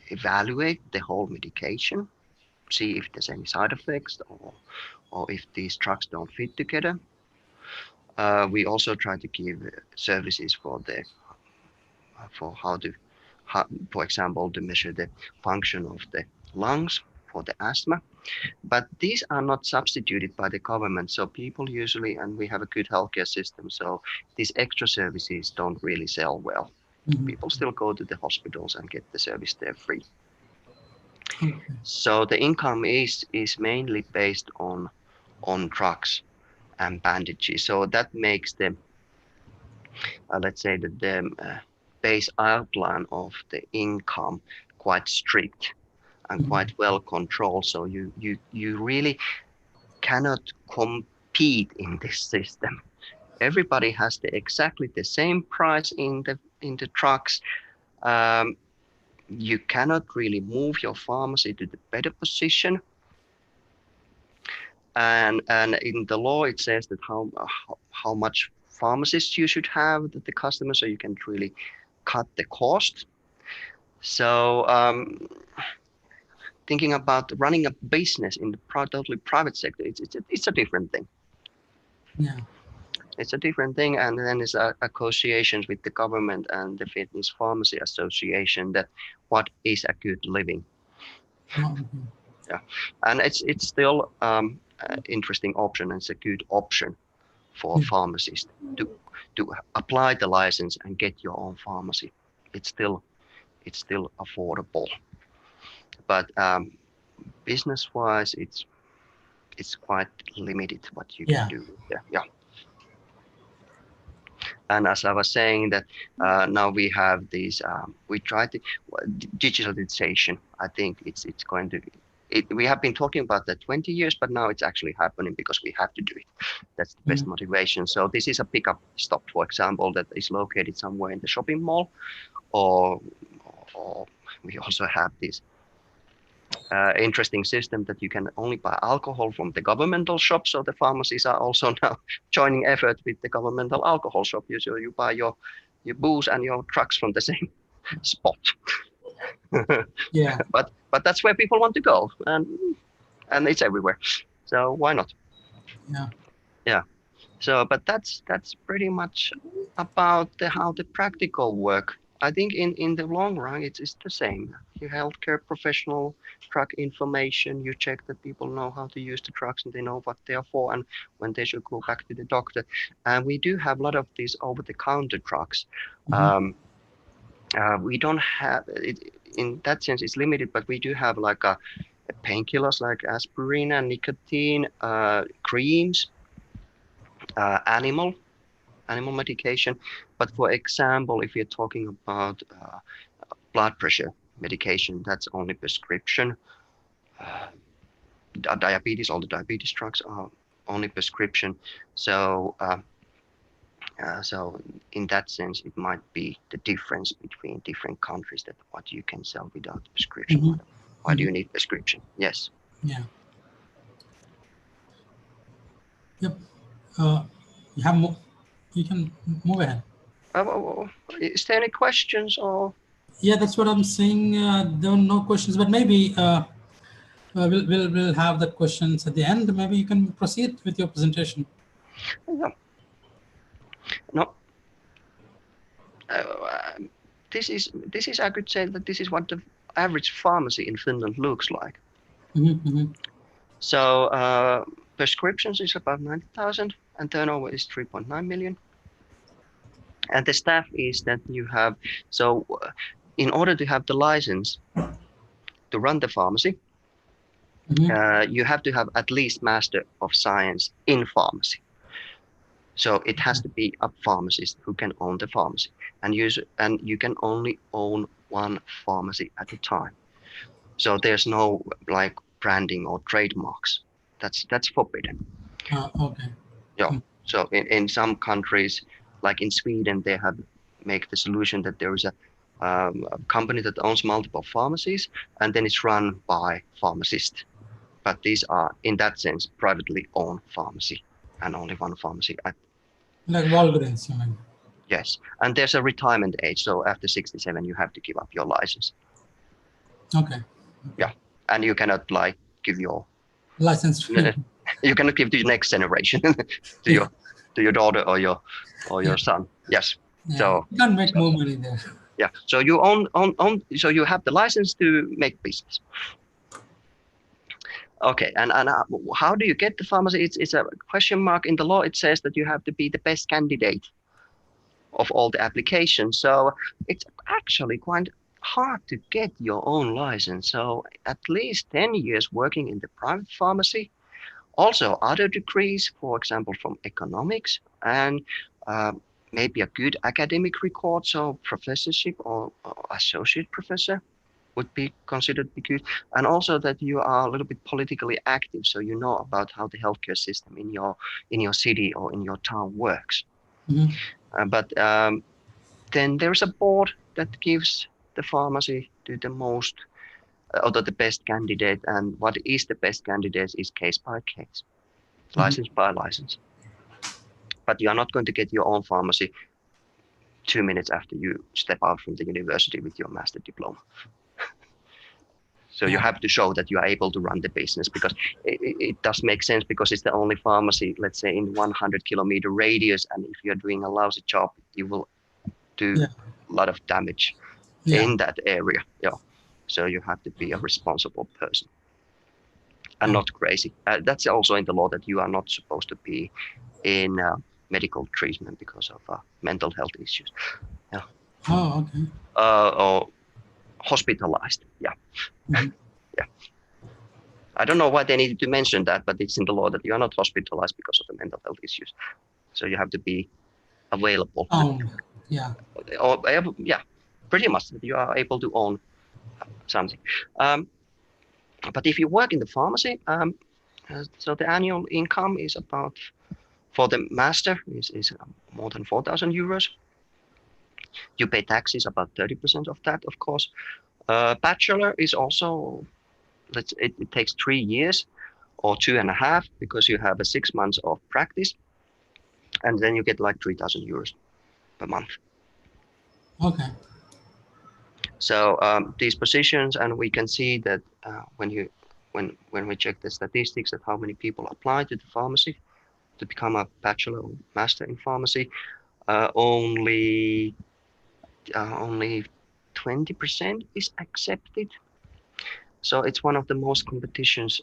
evaluate the whole medication, see if there's any side effects or if these drugs don't fit together. We also try to give services for for example, to measure the function of the lungs for the asthma. But these are not substituted by the government. So people usually, and we have a good healthcare system, so these extra services don't really sell well. People still go to the hospitals and get the service there free. Okay. So the income is mainly based on drugs and bandages. So that makes the let's say that the base outline of the income quite strict and quite well controlled. So you really cannot compete in this system. Everybody has exactly the same price in the trucks. You cannot really move your pharmacy to the better position. And in the law it says that how much pharmacists you should have that the customer, so you can really cut the cost. So thinking about running a business in the totally private sector, it's a different thing. Yeah. It's a different thing, and then there's associations with the government and the Finnish Pharmacy Association that what is a good living. Yeah, and it's still interesting option, and it's a good option for pharmacists to apply the license and get your own pharmacy. It's still affordable, but business-wise, it's quite limited what you can do there. Yeah. And as I was saying that now we have these, we try to digitalization. I think it's going to. We have been talking about that 20 years, but now it's actually happening because we have to do it. That's the best motivation. So this is a pickup stop, for example, that is located somewhere in the shopping mall, or we also have this interesting system that you can only buy alcohol from the governmental shop. So the pharmacies are also now joining effort with the governmental alcohol shop. So you buy your booze and your drugs from the same spot. Yeah. But that's where people want to go, and it's everywhere. So why not? Yeah. Yeah. So, but that's pretty much about how the practical work. I think in the long run, it's the same. You healthcare professional, drug information. You check that people know how to use the drugs and they know what they are for and when they should go back to the doctor. And we do have a lot of these over-the-counter drugs. We don't have it in that sense. It's limited, but we do have like painkillers like aspirin and nicotine, creams, animal medication. But for example, if you're talking about blood pressure medication, that's only prescription. Diabetes, all the diabetes drugs are only prescription. So so in that sense, it might be the difference between different countries that what you can sell without prescription. Why do you need prescription? Yes. Yeah. Yep. You have more. You can move ahead. Is there any questions or? Yeah, that's what I'm saying. There are no questions, but maybe we'll have the questions at the end. Maybe you can proceed with your presentation. Yeah. No. This is I could say that this is what average pharmacy in Finland looks like. Mm-hmm. So prescriptions is about 90,000 and turnover is 3.9 million. And the staff is that you have, so in order to have the license to run the pharmacy, Mm-hmm. you have to have at least Master of Science in pharmacy. So it has to be a pharmacist who can own the pharmacy, and you can only own one pharmacy at a time. So there's no like branding or trademarks. That's forbidden. Okay. Yeah. So in some countries, like in Sweden, they have make the solution that there is a company that owns multiple pharmacies, and then it's run by pharmacists. But these are, in that sense, privately owned pharmacy, and only one pharmacy. Like Walgreens, you mean? Yes, and there's a retirement age, so after 67, you have to give up your license. Okay. Yeah, and you cannot like give your License. you cannot give to your next generation to Yeah. your daughter or Yeah. your son. Yes. Yeah. So You can make more money there. yeah, so you own so you have the license to make business. Okay, and how do you get the pharmacy? It's a question mark in the law. It says that you have to be the best candidate of all the applications. So it's actually quite hard to get your own license. So at least 10 years working in the private pharmacy. Also other degrees, for example, from economics, and maybe a good academic record, so professorship or associate professor would be considered be good. And also that you are a little bit politically active, so you know about how the healthcare system in your city or in your town works. Mm-hmm. But then there's a board that gives the pharmacy to the most or the best candidate, and what is the best candidate is case by case, license by license. But you are not going to get your own pharmacy 2 minutes after you step out from the university with your master diploma. So you Yeah. have to show that you are able to run the business, because it does make sense, because it's the only pharmacy, let's say, in 100-kilometer radius. And if you're doing a lousy job, you will do Yeah. a lot of damage Yeah. in that area. Yeah. So you have to be a responsible person and Yeah. not crazy. That's also in the law, that you are not supposed to be in medical treatment because of mental health issues. Yeah. Oh, okay. Or hospitalized. Yeah. Mm-hmm. Yeah. I don't know why they needed to mention that, but it's in the law that you are not hospitalized because of the mental health issues. So you have to be available. Yeah. Or, yeah, pretty much that you are able to own something. But if you work in the pharmacy, so the annual income is about, for the master, is more than 4,000 euros. You pay taxes about 30% of that, of course. Bachelor is also, it takes 3 years or 2.5, because you have a 6 months of practice, and then you get like 3,000 euros per month. Okay. So these positions, and we can see that when we check the statistics of how many people apply to the pharmacy to become a bachelor or master in pharmacy, only 20% is accepted. So it's one of the most competitions.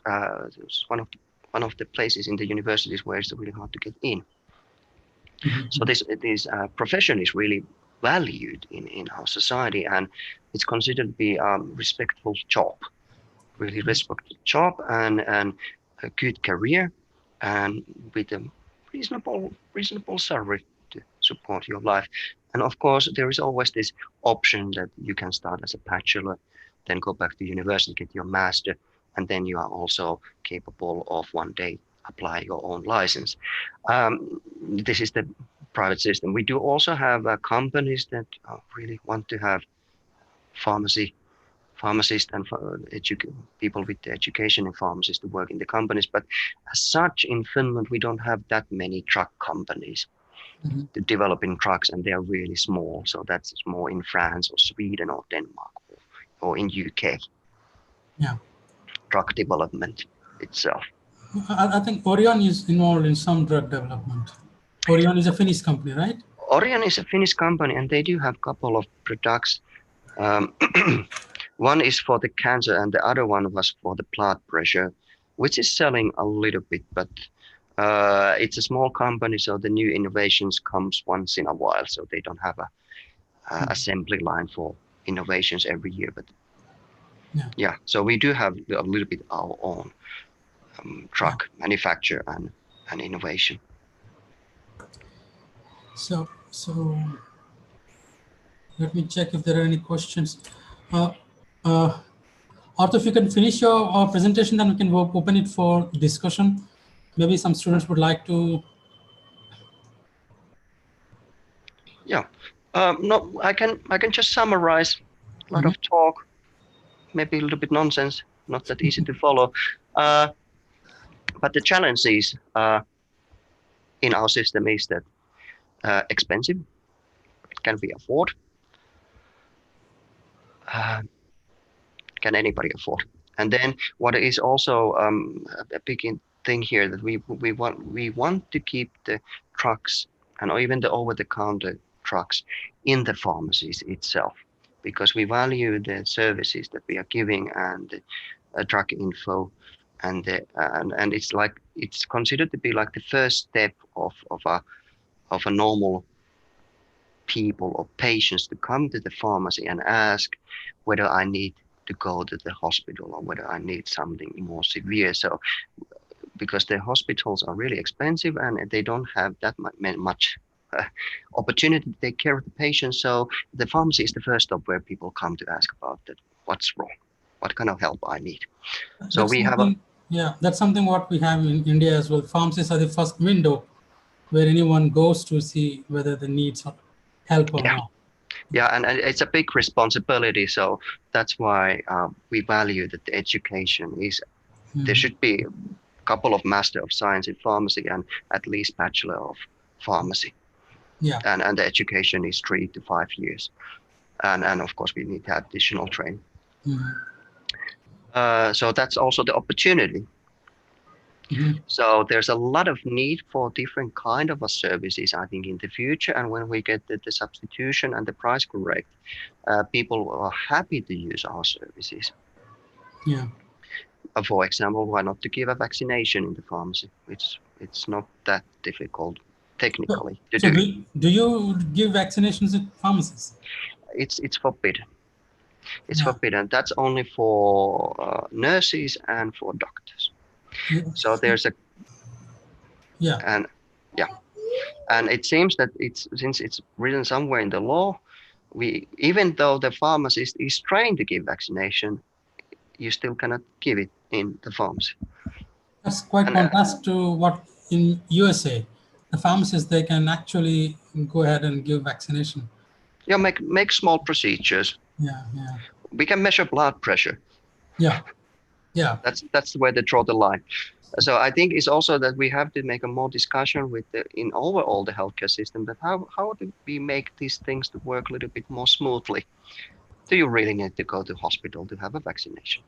It's one of the places in the universities where it's really hard to get in. So Mm-hmm. this profession is really valued in our society, and it's considered to be a respectful job, really respectful job, and a good career, and with a reasonable salary to support your life. And of course, there is always this option that you can start as a bachelor, then go back to university, get your master, and then you are also capable of one day apply your own license. This is the private system. We do also have companies that really want to have pharmacists and people with the education in pharmacies to work in the companies. But as such, in Finland, we don't have that many drug companies Mm-hmm. to developing drugs, and they are really small. So that's more in France or Sweden or Denmark or in UK, Yeah. drug development itself. I think Orion is involved in some drug development. Orion is a Finnish company, right? Orion is a Finnish company, and they do have a couple of products. Um, One is for the cancer and the other one was for the blood pressure, which is selling a little bit, but it's a small company, so the new innovations comes once in a while, so they don't have a assembly line for innovations every year. But yeah, so we do have a little bit our own drug manufacture and innovation. So let me check if there are any questions. Arto, if you can finish your presentation, then we can open it for discussion. Maybe some students would like to. Yeah, no, I can just summarize a lot of talk, maybe a little bit nonsense, not that easy to follow. But the challenge is in our system is that expensive, can we afford? Can anybody afford? And then what is also a big thing here that we want to keep the drugs and even the over-the-counter drugs in the pharmacies itself, because we value the services that we are giving and the drug info, and it's considered to be like the first step of a normal people or patients to come to the pharmacy and ask whether I need to go to the hospital or whether I need something more severe. So because the hospitals are really expensive and they don't have that much opportunity to take care of the patient. So the pharmacy is the first stop where people come to ask about that. What's wrong? What kind of help I need? So we have that's something what we have in India as well. Pharmacies are the first window where anyone goes to see whether they need some help or not. Yeah, and it's a big responsibility. So that's why we value that the education is, there should be a couple of Master of Science in Pharmacy and at least Bachelor of Pharmacy. Yeah. And the education is 3 to 5 years. And of course, we need additional training. So that's also the opportunity. So there's a lot of need for different kind of services, I think, in the future. And when we get the substitution and the price correct, people are happy to use our services. Yeah. For example, why not to give a vaccination in the pharmacy? It's not that difficult technically to do. Do you give vaccinations at pharmacies? It's forbidden. It's forbidden. That's only for nurses and for doctors. So there's a and it seems that since it's written somewhere in the law, even though the pharmacist is trained to give vaccination, you still cannot give it in the pharmacy. That's quite contrast to what in USA, the pharmacists, they can actually go ahead and give vaccination. Yeah, make small procedures. Yeah. We can measure blood pressure. Yeah. That's where they draw the line. So I think it's also that we have to make a more discussion with in overall the healthcare system, that how do we make these things to work a little bit more smoothly? Do you really need to go to hospital to have a vaccination?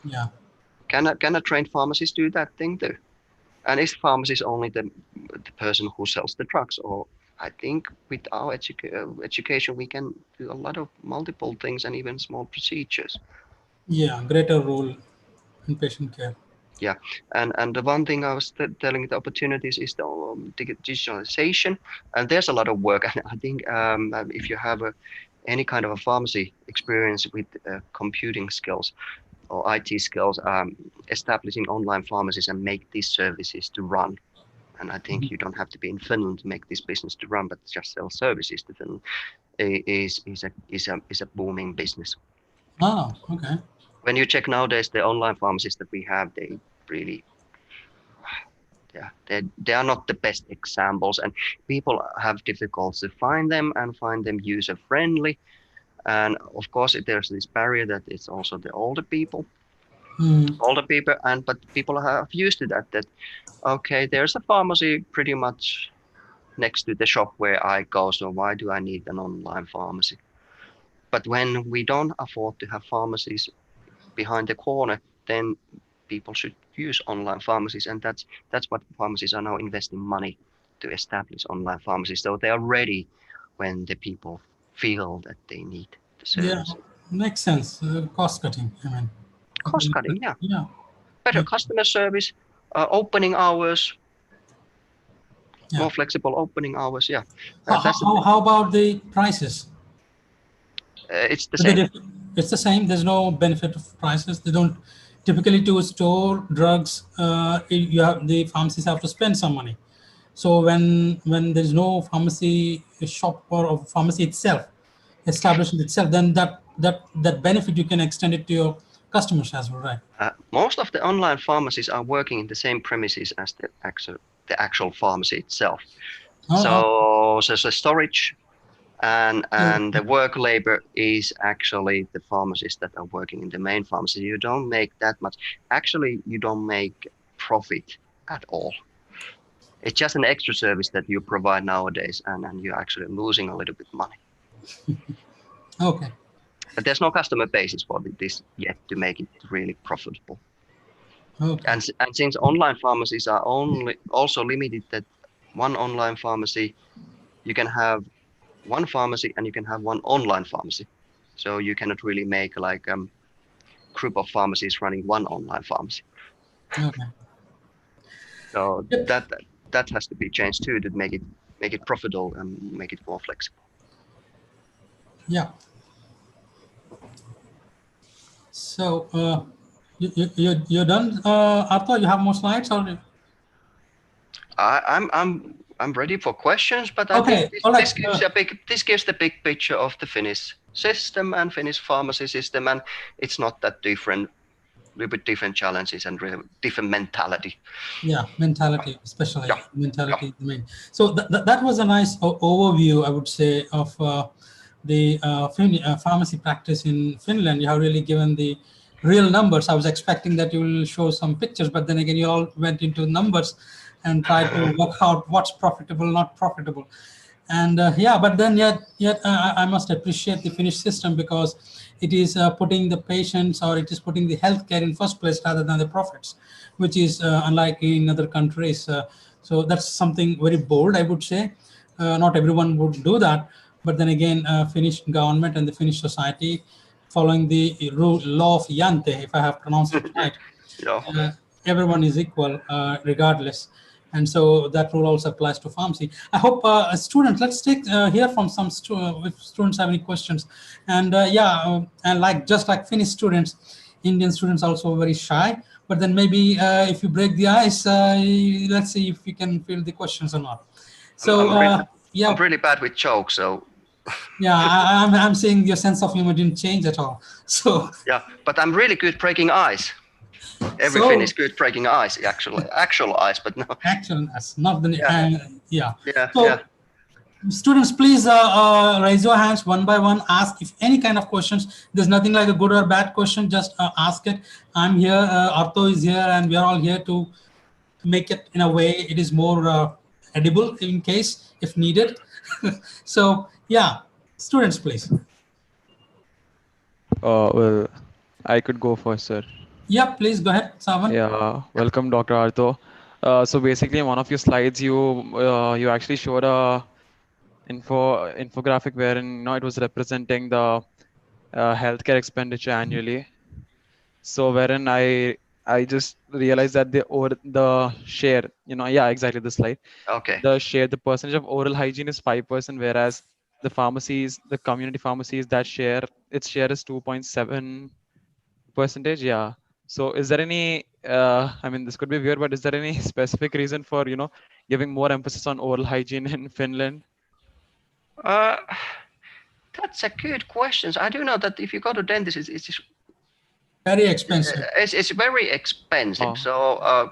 Yeah. Can a trained pharmacist do that thing too? And is pharmacist only the person who sells the drugs? Or I think with our education, we can do a lot of multiple things and even small procedures. Yeah, greater role in patient care. Yeah, and the one thing I was telling the opportunities is the digitalization, and there's a lot of work. And I think if you have any kind of a pharmacy experience with computing skills or IT skills, establishing online pharmacies and make these services to run. And I think you don't have to be in Finland to make this business to run, but just sell services to Finland is a booming business. Oh, okay. When you check nowadays the online pharmacies that we have, they really, they are not the best examples, and people have difficulty to find them and find them user friendly. And of course, there's this barrier that it's also the older people, but people have used to that okay, there's a pharmacy pretty much next to the shop where I go, so why do I need an online pharmacy? But when we don't afford to have pharmacies behind the corner, then people should use online pharmacies, and that's what pharmacies are now investing money to establish online pharmacies, so they are ready when the people feel that they need the service. Makes sense. Cost cutting. I mean, Cost cutting, yeah. yeah. Better customer service, opening hours, Yeah. more flexible opening hours. Yeah, How about the prices? it's the Are they same. It's the same. There's no benefit of prices. They don't typically to store drugs. You have the pharmacies have to spend some money. So when there's no pharmacy shop or a pharmacy itself established itself, then that benefit you can extend it to your customers as well, right? Most of the online pharmacies are working in the same premises as the actual pharmacy itself. Oh, So the storage and the work labor is actually the pharmacists that are working in the main pharmacy. You don't make that much. Actually, you don't make profit at all. It's just an extra service that you provide nowadays, and you're actually losing a little bit money. okay. But there's no customer basis for this yet to make it really profitable. Okay. And since online pharmacies are only also limited that one online pharmacy, you can have one pharmacy and you can have one online pharmacy. So you cannot really make like group of pharmacies running one online pharmacy. Okay. So Yep. that has to be changed too to make it profitable and make it more flexible. Yeah. So you're done, Arto? You have more slides or? I'm ready for questions, but I think Okay. All right. this gives the big picture of the Finnish system and Finnish pharmacy system, and it's not that different, a little bit different challenges and really different mentality. Yeah, mentality, especially Yeah, yeah. mentality is the main. So that was a nice overview, I would say, of the pharmacy practice in Finland. You have really given the real numbers. I was expecting that you will show some pictures, but then again, you all went into numbers and tried to work out what's profitable, not profitable. And yeah, but then yet I must appreciate the Finnish system because it is putting the patients, or it is putting the healthcare in first place rather than the profits, which is unlike in other countries. So that's something very bold, I would say. Not everyone would do that, but then again, Finnish government and the Finnish society, following the law of Jante, if I have pronounced it right, Yeah. uh, everyone is equal regardless, and so that rule also applies to pharmacy. I hope students, let's take hear from some if students have any questions. And and like just like Finnish students, Indian students also very shy, but then maybe if you break the ice, let's see if you can fill the questions or not. I'm So I'm, re- I'm yeah, really bad with jokes, so yeah, I'm saying your sense of humor didn't change at all. So yeah. But I'm really good breaking ice. Everything so is good breaking ice, actually, actual ice, but no. actually that's not the Yeah, yeah. yeah, yeah. So students, please raise your hands one by one. Ask if any kind of questions. There's nothing like a good or bad question. Just ask it. I'm here. Arto is here, and we are all here to make it in a way it is more edible in case if needed. So yeah, students, please. Well, I could go first, sir. Yeah, please go ahead, Savan. Yeah, welcome, Dr. Arto. So basically, in one of your slides, you actually showed a infographic wherein it was representing the healthcare expenditure annually. So wherein I just realized that the share, yeah, exactly the slide. Okay. The percentage of oral hygiene is 5%, whereas the community pharmacies, its share is 2.7 percentage. Yeah. So is there any I mean, this could be weird, but is there any specific reason for giving more emphasis on oral hygiene in Finland? Uh, that's a good question. So I do know that if you go to dentist, Very expensive. it's very expensive. Oh, So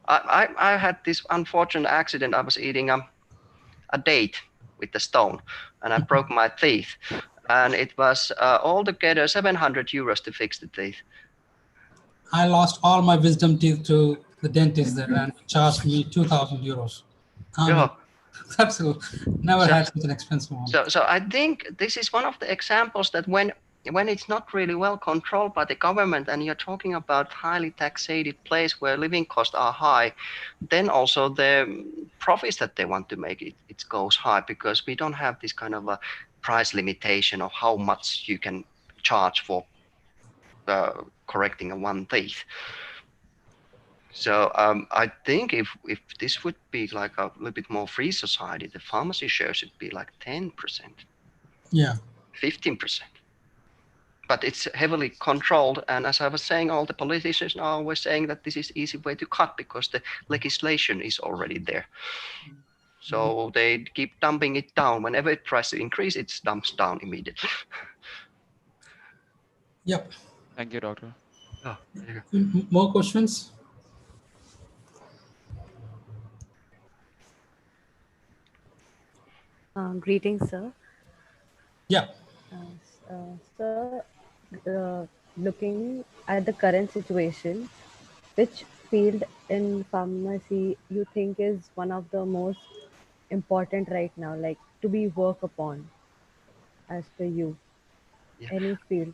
I had this unfortunate accident. I was eating a date with the stone, and I broke my teeth, and it was altogether 700 euros to fix the teeth. I lost all my wisdom teeth to the dentist there and charged me 2,000 euros. I Yeah. mean, that's never So had such an expensive one. so I think this is one of the examples that when it's not really well controlled by the government, and you're talking about highly taxated place where living costs are high, then also the profits that they want to make it goes high, because we don't have this kind of a price limitation of how much you can charge for correcting one teeth. So I think if this would be like a little bit more free society, the pharmacy share should be like 10%, Yeah. 15%. But it's heavily controlled, and as I was saying, all the politicians are always saying that this is easy way to cut because the legislation is already there. So they keep dumping it down. Whenever it tries to increase, it dumps down immediately. Yep. Thank you, doctor. Oh, there you go. More questions? Greetings, sir. Yeah. Sir, looking at the current situation, which field in pharmacy you think is one of the most important right now, like to be work upon, as per you? Yeah. Any field?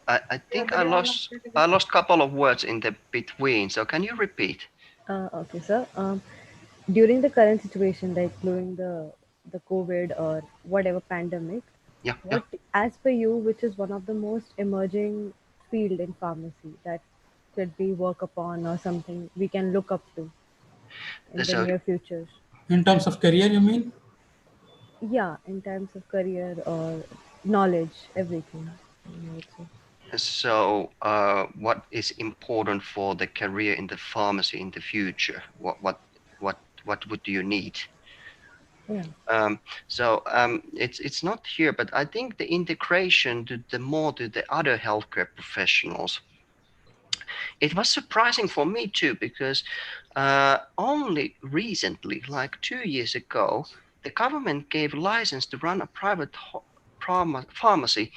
I think I lost couple of words in the between. So can you repeat? Okay, sir. During the current situation, like during the COVID or whatever pandemic, Yeah. what, as per you, which is one of the most emerging field in pharmacy that should be work upon or something we can look up to in the So near future? In terms of career, you mean? Yeah, in terms of career or knowledge, everything. I would say. what is important for the career in the pharmacy in the future? What would you need? Yeah. It's not here, but I think the integration to the other healthcare professionals. It was surprising for me too, because only recently, like 2 years ago, the government gave license to run a private pharmacy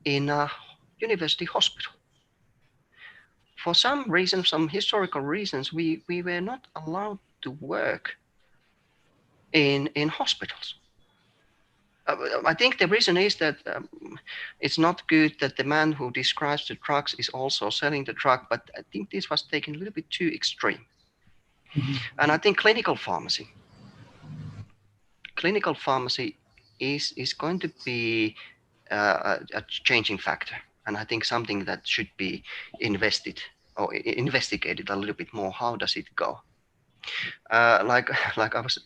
in a university hospital. For some reason, some historical reasons, we were not allowed to work in hospitals. I think the reason is that it's not good that the man who describes the drugs is also selling the drug, but I think this was taken a little bit too extreme. And I think clinical pharmacy is going to be a changing factor, and I think something that should be investigated a little bit more. How does it go? Like I was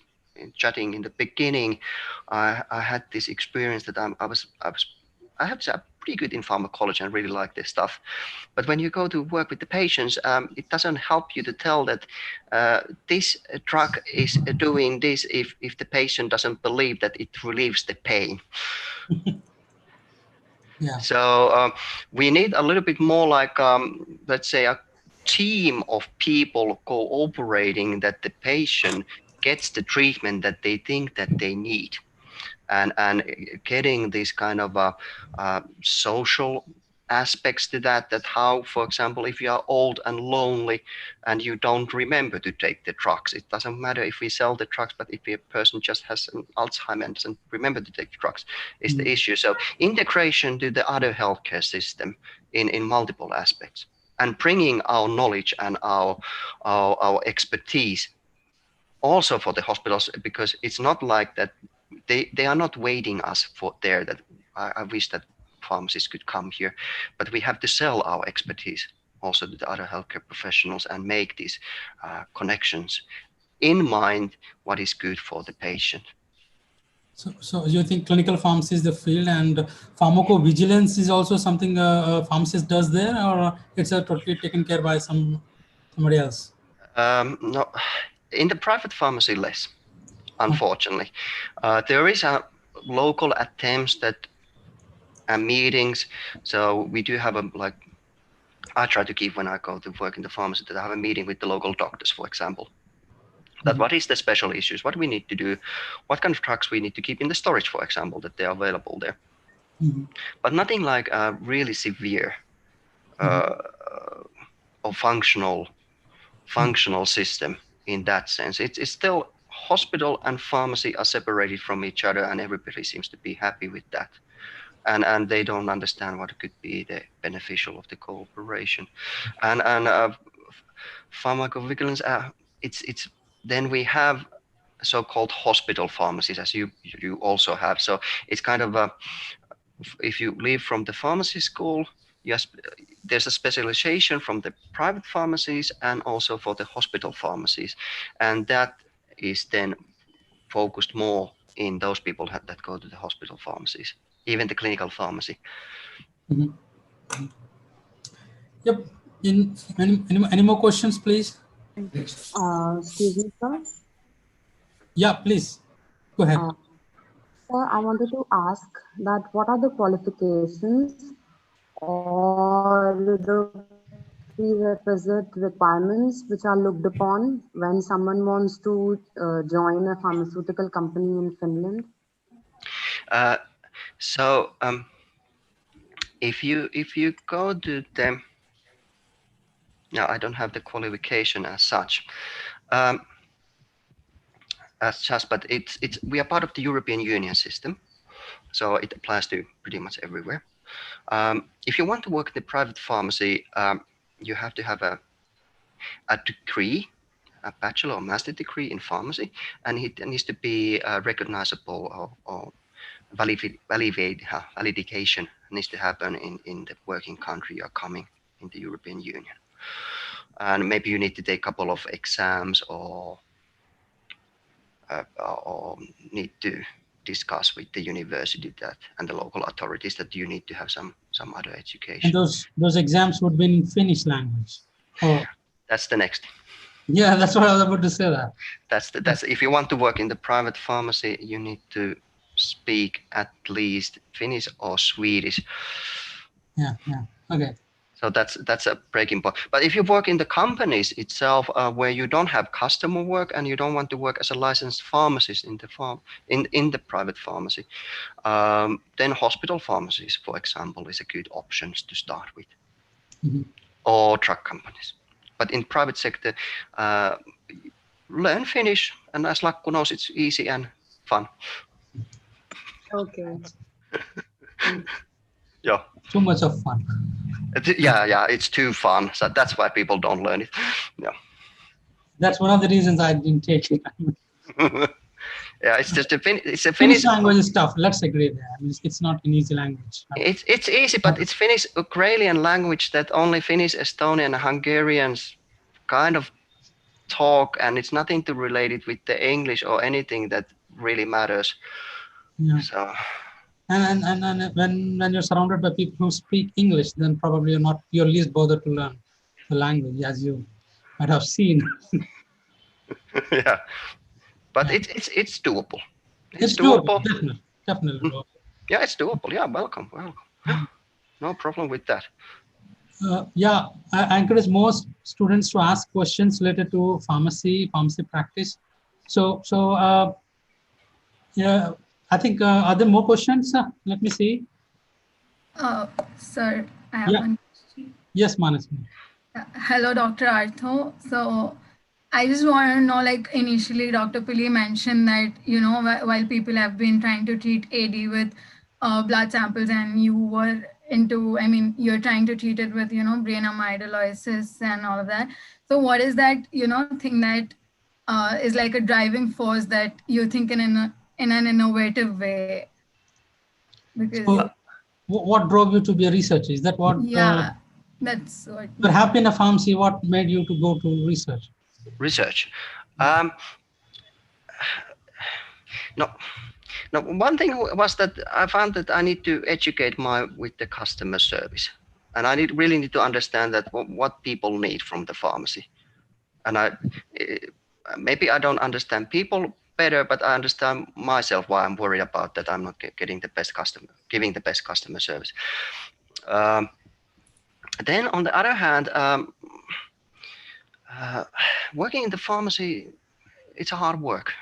chatting in the beginning, I had this experience that I have a pretty good in pharmacology and really like this stuff. But when you go to work with the patients, it doesn't help you to tell that this drug is doing this if the patient doesn't believe that it relieves the pain. Yeah. So we need a little bit more like, let's say, a team of people cooperating that the patient gets the treatment that they think that they need, and getting this kind of social aspects to that how, for example, if you are old and lonely and you don't remember to take the drugs, it doesn't matter if we sell the drugs, but if a person just has an Alzheimer and doesn't remember to take the drugs, is the issue. So integration to the other healthcare system in multiple aspects, and bringing our knowledge and our expertise also for the hospitals, because it's not like that they are not waiting us for there, that I wish that pharmacists could come here, but we have to sell our expertise also to the other healthcare professionals and make these connections in mind what is good for the patient. So you think clinical pharmacy is the field, and pharmacovigilance is also something a pharmacist does there, or it's totally taken care by somebody else? No, in the private pharmacy less, unfortunately. There is a local attempts that meetings. So we do have I try to keep when I go to work in the pharmacy that I have a meeting with the local doctors, for example. That what is the special issues, what we need to do, what kind of drugs we need to keep in the storage, for example, that they are available there. But nothing like really severe or functional system in that sense. It's still hospital and pharmacy are separated from each other, and everybody seems to be happy with that. And they don't understand what could be the beneficial of the cooperation. And pharmacovigilance, it's then we have so-called hospital pharmacies, as you also have. So it's kind of if you leave from the pharmacy school, yes, there's a specialization from the private pharmacies and also for the hospital pharmacies, and that is then focused more in those people that go to the hospital pharmacies, even the clinical pharmacy. Mhm. Yep. Any more questions, please? Excuse me, sir. Yeah, please. Go ahead. Sir, I wanted to ask that what are the qualifications or the prerequisite requirements which are looked upon when someone wants to join a pharmaceutical company in Finland? So if you go to the, no, I don't have the qualification as such. But it's we are part of the European Union system, so it applies to pretty much everywhere. If you want to work in the private pharmacy, you have to have a degree, a bachelor or master degree in pharmacy, and it needs to be recognizable or validation needs to happen in the working country you're coming in the European Union. And maybe you need to take a couple of exams or need to discuss with the university that and the local authorities that you need to have some other education. And those exams would be in Finnish language. Oh, That's the next. yeah, that's what I was about to say. That's if you want to work in the private pharmacy, you need to speak at least Finnish or Swedish. Yeah. Okay. So that's a breaking point. But if you work in the companies itself, where you don't have customer work and you don't want to work as a licensed pharmacist in the private pharmacy, then hospital pharmacies, for example, is a good option to start with, or drug companies. But in private sector, learn Finnish, and as Lakku knows, it's easy and fun. Okay. Yeah. Too much of fun. Yeah, it's too fun. So that's why people don't learn it. Yeah. That's one of the reasons I didn't take it. Yeah, it's just it's a Finnish language is tough. Let's agree there. I mean, it's not an easy language. It's easy, but it's Finnish Ukrainian language that only Finnish, Estonian, and Hungarians kind of talk, and it's nothing to relate it with the English or anything that really matters. Yeah. So. And when you're surrounded by people who speak English, then probably you're least bothered to learn the language, as you might have seen. Yeah, but it's doable. It's doable. Definitely doable. Yeah, it's doable. Yeah, welcome. No problem with that. Yeah, I encourage most students to ask questions related to pharmacy practice. So yeah, I think are there more questions? Let me see. Sir, I have one question. Yes, Manas. Hello, Dr. Arto. So I just want to know, like initially Dr. Pillai mentioned that, while people have been trying to treat AD with blood samples and you're trying to treat it with, brain amyloidosis and all of that. So what is that, thing that is like a driving force that you think in an innovative way? Because so, what drove you to be a researcher? Is that what? Yeah, that's what. You're happy in a pharmacy. What made you to go to research? Research. No, one thing was that I found that I need to educate with the customer service, and I really need to understand that what people need from the pharmacy. And maybe I don't understand people better, but I understand myself why I'm worried about that I'm not giving the best customer service. Then on the other hand, working in the pharmacy, it's a hard work.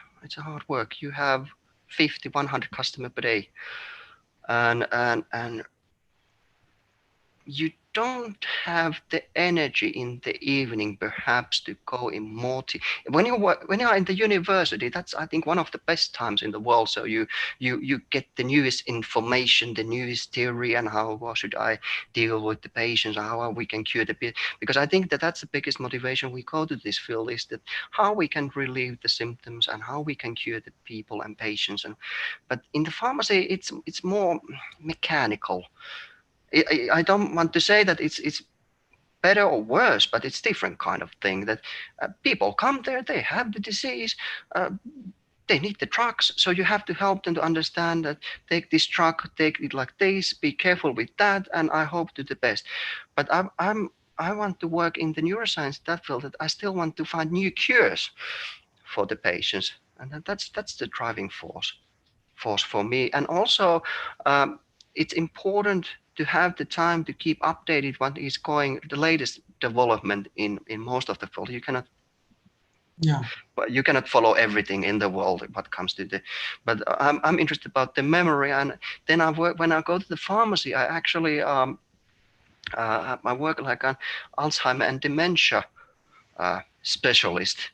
You have 50, 100 customers per day, and you don't have the energy in the evening perhaps to go in when you are in the university. That's, I think, one of the best times in the world. So you get the newest information, the newest theory, and how should I deal with the patients, how we can cure because I think that that's the biggest motivation we go to this field, is that how we can relieve the symptoms and how we can cure the people and patients. But in the pharmacy it's more mechanical. I don't want to say that it's better or worse, but it's different kind of thing. That people come there, they have the disease, they need the drugs, so you have to help them to understand that take this drug, take it like this, be careful with that, and I hope to the best. But I want to work in the neuroscience that field. That I still want to find new cures for the patients, and that's the driving force for me. And also, it's important to have the time to keep updated what is going, the latest development in most of the field. Yeah. But you cannot follow everything in the world what comes to but I'm interested about the memory. And then when I go to the pharmacy, I actually I work like an Alzheimer and dementia specialist.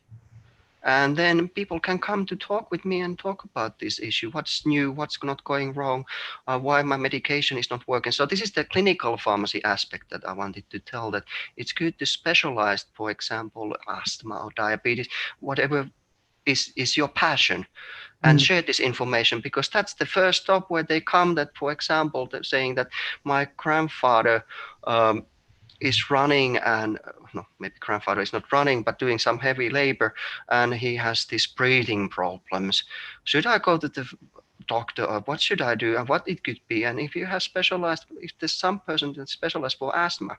And then people can come to talk with me and talk about this issue. What's new? What's not going wrong? Why my medication is not working? So this is the clinical pharmacy aspect that I wanted to tell, that it's good to specialize, for example, asthma or diabetes, whatever is your passion, and share this information, because that's the first stop where they come. That, for example, they're saying that my grandfather is running, and no, maybe grandfather is not running, but doing some heavy labor, and he has these breathing problems. Should I go to the doctor, or what should I do, and what it could be? And if you have specialized, if there's some person that's specialized for asthma,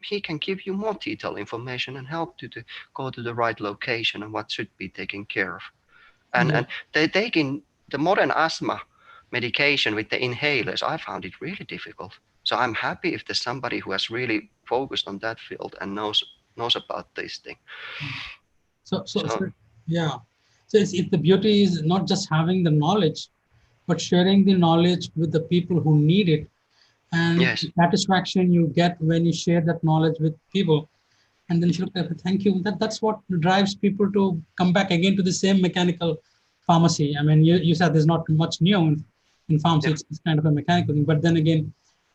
he can give you more detailed information and help you to go to the right location and what should be taken care of. And they taking the modern asthma medication with the inhalers, I found it really difficult. So I'm happy if there's somebody who has really focused on that field and knows about this thing. So yeah. So it's the beauty is not just having the knowledge, but sharing the knowledge with the people who need it, and Yes. the satisfaction you get when you share that knowledge with people. And then you look at, thank you. That's what drives people to come back again to the same mechanical pharmacy. I mean, you said there's not much new in pharmacy. Yeah. It's kind of a mechanical thing. But then again,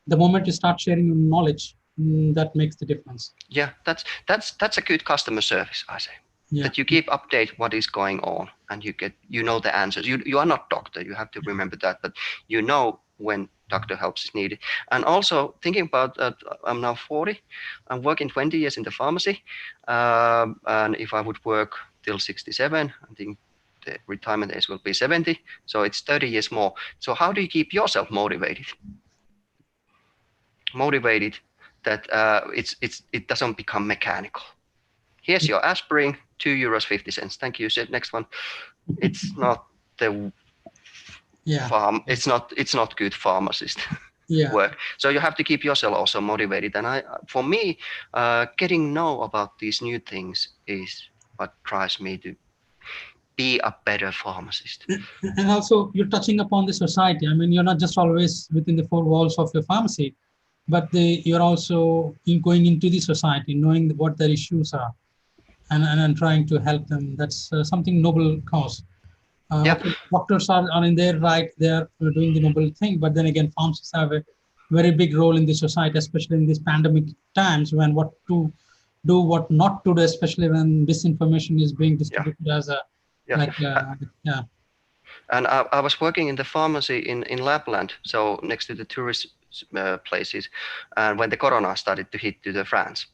the moment you start sharing your knowledge, that makes the difference. Yeah, that's a good customer service, I say. Yeah. That you keep update what is going on, and you know the answers. You are not doctor, you have to remember that, but you know when doctor help is needed. And also thinking about I'm now 40, I'm working 20 years in the pharmacy, and if I would work till 67, I think the retirement age will be 70, so it's 30 years more. So how do you keep yourself motivated that it doesn't become mechanical? Here's your aspirin, €2.50. Thank you. Next one. It's not the it's not good pharmacist work. So you have to keep yourself also motivated. And for me, getting know about these new things is what drives me to be a better pharmacist. And also you're touching upon the society. I mean, you're not just always within the four walls of your pharmacy, but you're also going into the society, knowing what their issues are, and trying to help them. That's something noble cause. Okay, doctors are in their right, they're doing the noble thing, but then again, pharmacists have a very big role in the society, especially in these pandemic times, when what to do, what not to do, especially when disinformation is being distributed as a And I was working in the pharmacy in Lapland, so next to the tourist places, and when the corona started to hit to the France.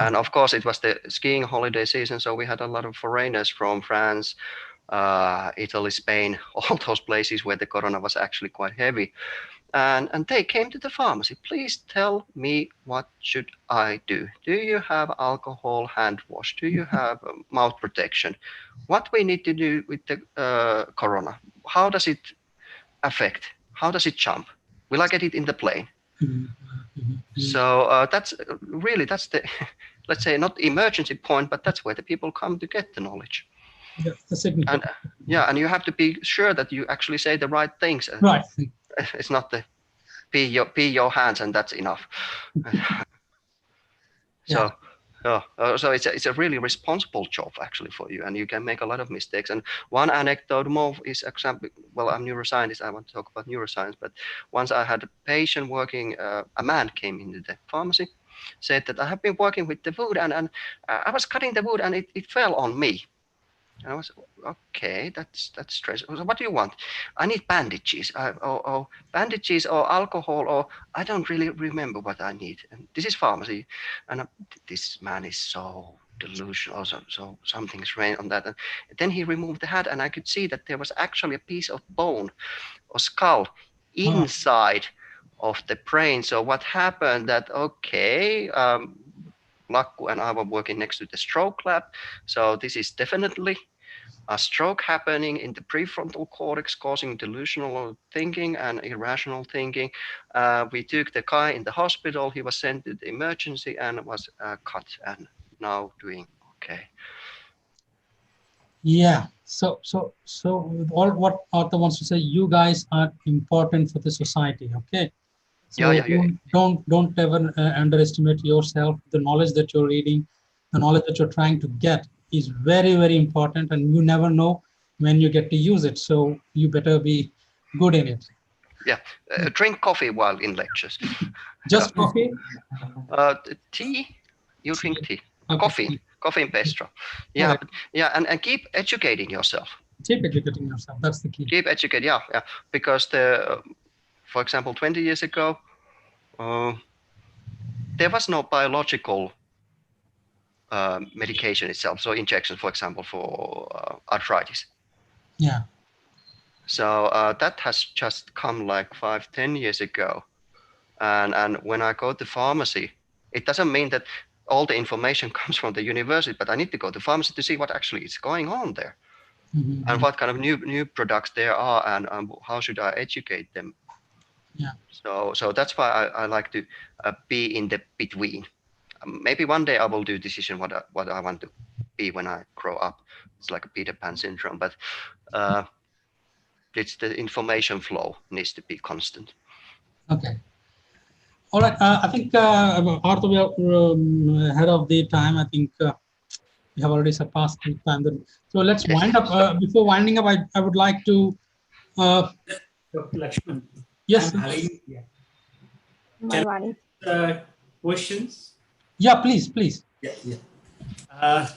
And of course, it was the skiing holiday season, so we had a lot of foreigners from France, Italy, Spain, all those places where the corona was actually quite heavy. And they came to the pharmacy. Please tell me, what should I do? Do you have alcohol hand wash? Do you have mouth protection? What we need to do with the corona? How does it affect? How does it jump? Will I get it in the plane? So that's the, let's say, not emergency point, but that's where the people come to get the knowledge. And and you have to be sure that you actually say the right things. Right. It's not the pee your hands, and that's enough. So, so it's a really responsible job actually for you, and you can make a lot of mistakes. And one anecdote more is example. Well, I'm neuroscientist. I want to talk about neuroscience. But once I had a patient working. A man came into the pharmacy, said that I have been working with the wood, and I was cutting the wood, and it fell on me. And I was okay. That's strange. So what do you want? I need bandages. Or bandages or alcohol, or I don't really remember what I need. And this is pharmacy, and this man is so delusional. So something's wrong on that. And then he removed the hat, and I could see that there was actually a piece of bone or skull inside of the brain. So what happened? That okay. Lakku and I were working next to the stroke lab. So this is definitely a stroke happening in the prefrontal cortex, causing delusional thinking and irrational thinking. We took the guy in the hospital. He was sent to the emergency and was cut, and now doing okay. Yeah. So all what Arthur wants to say, you guys are important for the society. Okay. So Yeah. don't ever underestimate yourself. The knowledge that you're reading, the knowledge that you're trying to get is very, very important, and you never know when you get to use it. So you better be good in it. Yeah. Drink coffee while in lectures. Just coffee? Tea? You drink tea. Okay. Coffee and pastry. Yeah, Right. yeah, and keep educating yourself. Keep educating yourself. That's the key. Keep educating, yeah. Because for example, 20 years ago, there was no biological medication itself. So injections, for example, for arthritis. Yeah. So that has just come like 5-10 years ago. And when I go to pharmacy, it doesn't mean that all the information comes from the university, but I need to go to pharmacy to see what actually is going on there, and what kind of new products there are, and how should I educate them. Yeah. So that's why I like to be in the between. Maybe one day I will do decision what I want to be when I grow up. It's like a Peter Pan syndrome, but it's the information flow needs to be constant. Okay. All right. I think Arthur, we are ahead of the time. I think we have already surpassed the time. So let's wind up. Before winding up, I would like to. Dr. Lakshman. Yes. I'm having questions. Yeah, please. Yeah.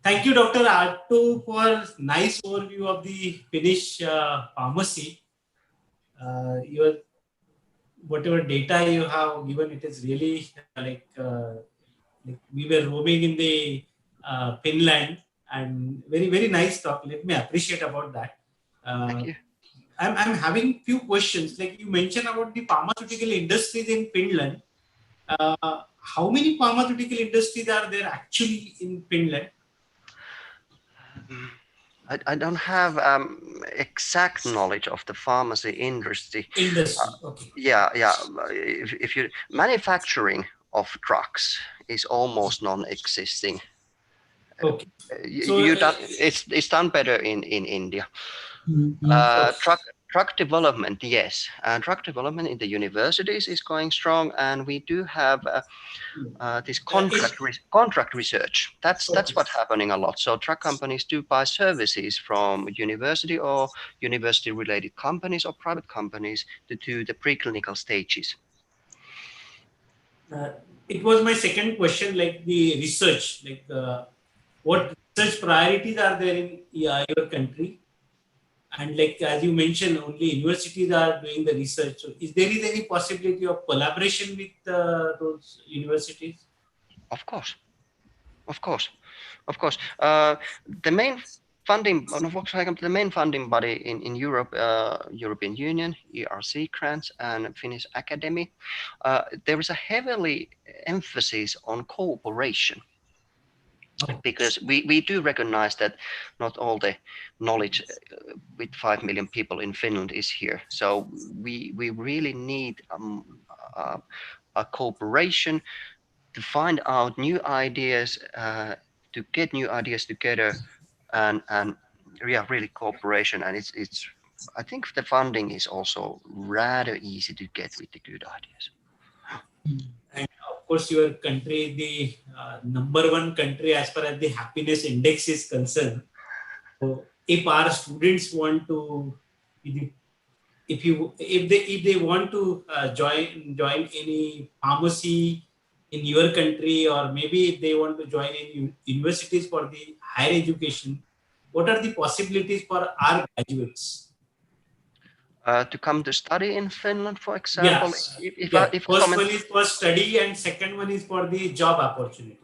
Thank you, Dr. Arto, for nice overview of the Finnish pharmacy. Your whatever data you have given, it is really like we were roaming in the Finland, and very nice talk. Let me appreciate about that. Thank you. I'm having few questions. Like you mentioned about the pharmaceutical industries in Finland. How many pharmaceutical industries are there actually in Finland? I don't have exact knowledge of the pharmacy industry. Okay. Yeah. If you manufacturing of drugs is almost non-existing. Okay. It's done better in India. Drug development, yes. Drug development in the universities is going strong, and we do have this contract research. That's what's happening a lot. So drug companies do buy services from university or university-related companies or private companies to do the preclinical stages. It was my second question, like the research, like what research priorities are there in your country? And like as you mentioned, only universities are doing the research. So is there any possibility of collaboration with those universities? Of course. The main funding, the main funding body in Europe, European Union, ERC grants, and Finnish Academy, there is a heavily emphasis on cooperation. Because we do recognize that not all the knowledge with 5 million people in Finland is here. So we really need a cooperation to find out new ideas, to get new ideas together, and yeah, really cooperation. And it's I think the funding is also rather easy to get with the good ideas. And of course, your country is the number one country as far as the happiness index is concerned. So if our students want to, if they want to join any pharmacy in your country, or maybe if they want to join any universities for the higher education, what are the possibilities for our graduates? To come to study in Finland, for example. Yes. If First one is for study and second one is for the job opportunities.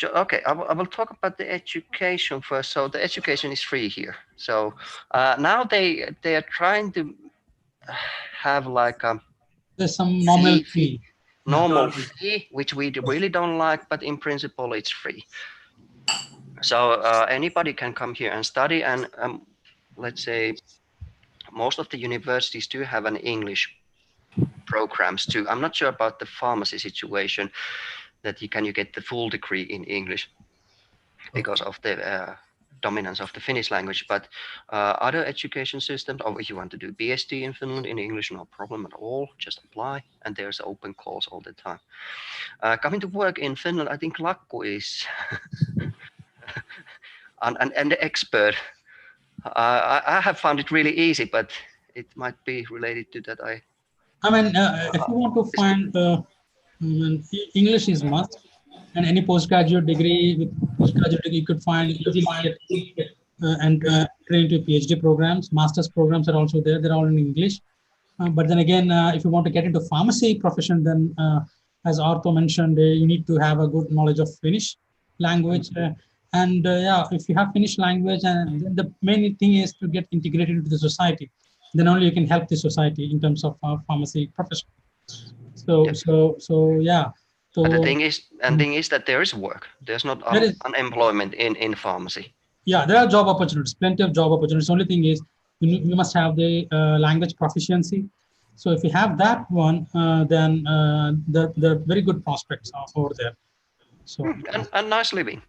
Okay, I will talk about the education first. So the education is free here. So now they are trying to have like a There's some normal fee. Normal fee, which we really don't like, but in principle it's free. So anybody can come here and study, and let's say most of the universities do have an English programs too. I'm not sure about the pharmacy situation, that you get the full degree in English because of the dominance of the Finnish language, but other education systems, or if you want to do BSc in Finland in English, no problem at all, just apply, and there's open calls all the time. Coming to work in Finland, I think Lakku is and the expert. I have found it really easy, but it might be related to that. I mean, if you want to find English is must, and any postgraduate degree you could find easily and train to PhD programs. Master's programs are also there. They're all in English. But then again, if you want to get into pharmacy profession, then as Arto mentioned, you need to have a good knowledge of Finnish language. And if you have Finnish language, and the main thing is to get integrated into the society, then only you can help the society in terms of pharmacy profession. So yeah. So, but the thing is that there is work. There's not unemployment in pharmacy. Yeah, there are job opportunities, plenty of job opportunities. Only thing is you must have the language proficiency. So if you have that one, then the very good prospects are over there. So and nice living.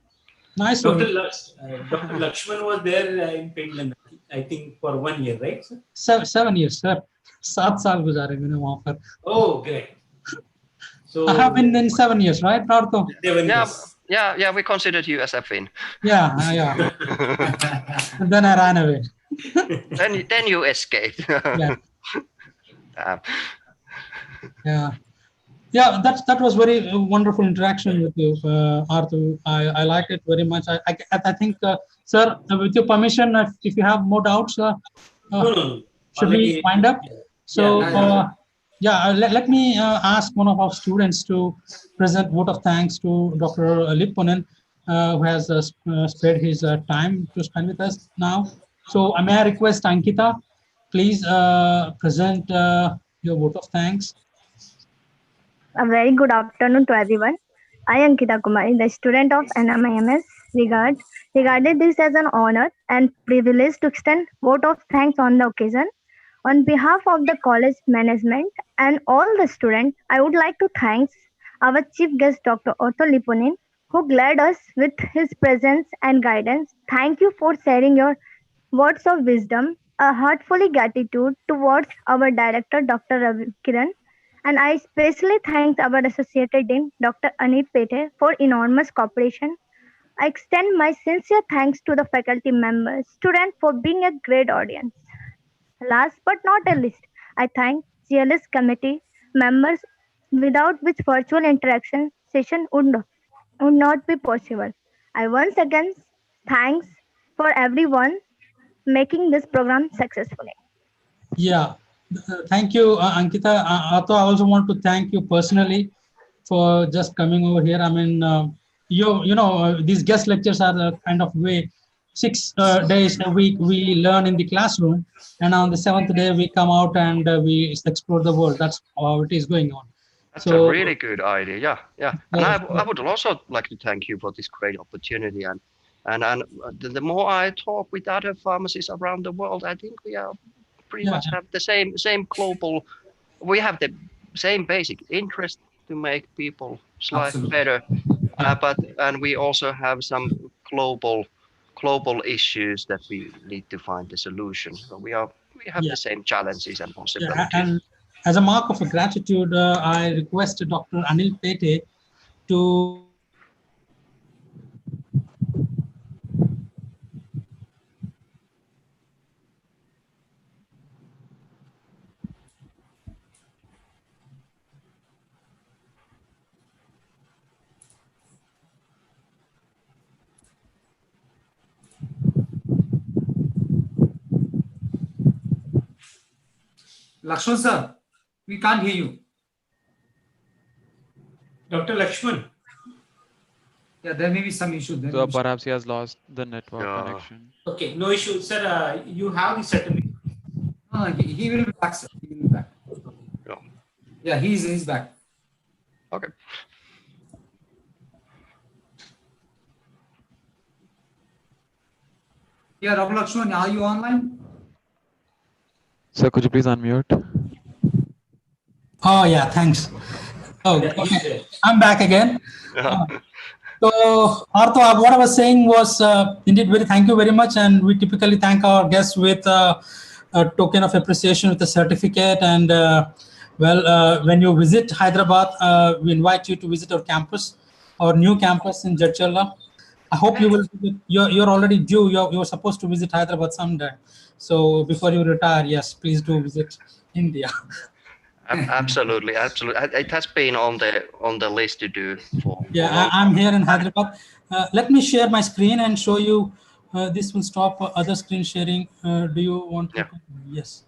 Nice. Dr. Lakshman was there in Finland, I think, for 1 year, right? 7 years, sir. 7 साल गुजारे मैंने वहाँ पर. Oh, great. So I have been in 7 years, right, Arto? 7 years. Yeah, we considered you as a Finn. Yeah. And then I ran away. then you escaped. Yeah, that was very wonderful interaction with you, Arto. I liked it very much. I think, sir, with your permission, if you have more doubts, no. Should we wind up? So, let me ask one of our students to present vote of thanks to Dr. Lipponen, who has spared his time to spend with us now. So, may I request Ankita, please present your vote of thanks. A very good afternoon to everyone. I, Ankita Kumari, the student of NMIMS, regarded this as an honor and privilege to extend vote of thanks on the occasion. On behalf of the college management and all the students, I would like to thank our chief guest, Dr. Arto Lipponen, who gladdened us with his presence and guidance. Thank you for sharing your words of wisdom. A heartfelt gratitude towards our director, Dr. Ravi Kiran, and I especially thank our Associate Dean, Dr. Anit Pete, for enormous cooperation. I extend my sincere thanks to the faculty members, students for being a great audience. Last but not least, I thank GLS committee members without which virtual interaction session would not be possible. I once again thanks for everyone making this program successfully. Yeah, thank you, Ankita. Arto, I also want to thank you personally for just coming over here. I mean, these guest lectures are the kind of way 6 days a week we learn in the classroom, and on the 7th day we come out and we explore the world. That's how it is going on. That's a really good idea. Yeah. And I would also like to thank you for this great opportunity. And the more I talk with other pharmacies around the world, I think we are pretty much have the same global. We have the same basic interest to make people's life better, and we also have some global issues that we need to find the solution. So we are we have Yeah. the same challenges and Yeah, possibilities. and as a mark of gratitude, I requested Dr. Anil Pete to Lakshman sir, we can't hear you. Dr. Lakshman. Yeah, there may be some issue there. So perhaps he has lost the network Yeah. connection. Okay, no issue, sir. You have the certificate. No, he will be back, sir. He will be back. Yeah. Yeah, he's back. Okay. Yeah, Dr. Lakshman, are you online? Sir, could you please unmute? Oh yeah, thanks. Oh, Yeah, he's okay. there. I'm back again. Yeah. So, Arto, what I was saying was indeed thank you very much, and we typically thank our guests with a token of appreciation with a certificate. And when you visit Hyderabad, we invite you to visit our campus, our new campus in Jadcherla. I hope you will. You're already due. You're supposed to visit Hyderabad someday. So before you retire, yes, please do visit India. Absolutely. It has been on the list to do for. Yeah, I'm here in Hyderabad. Let me share my screen and show you. This will stop other screen sharing. Do you want to? Yeah. Yes.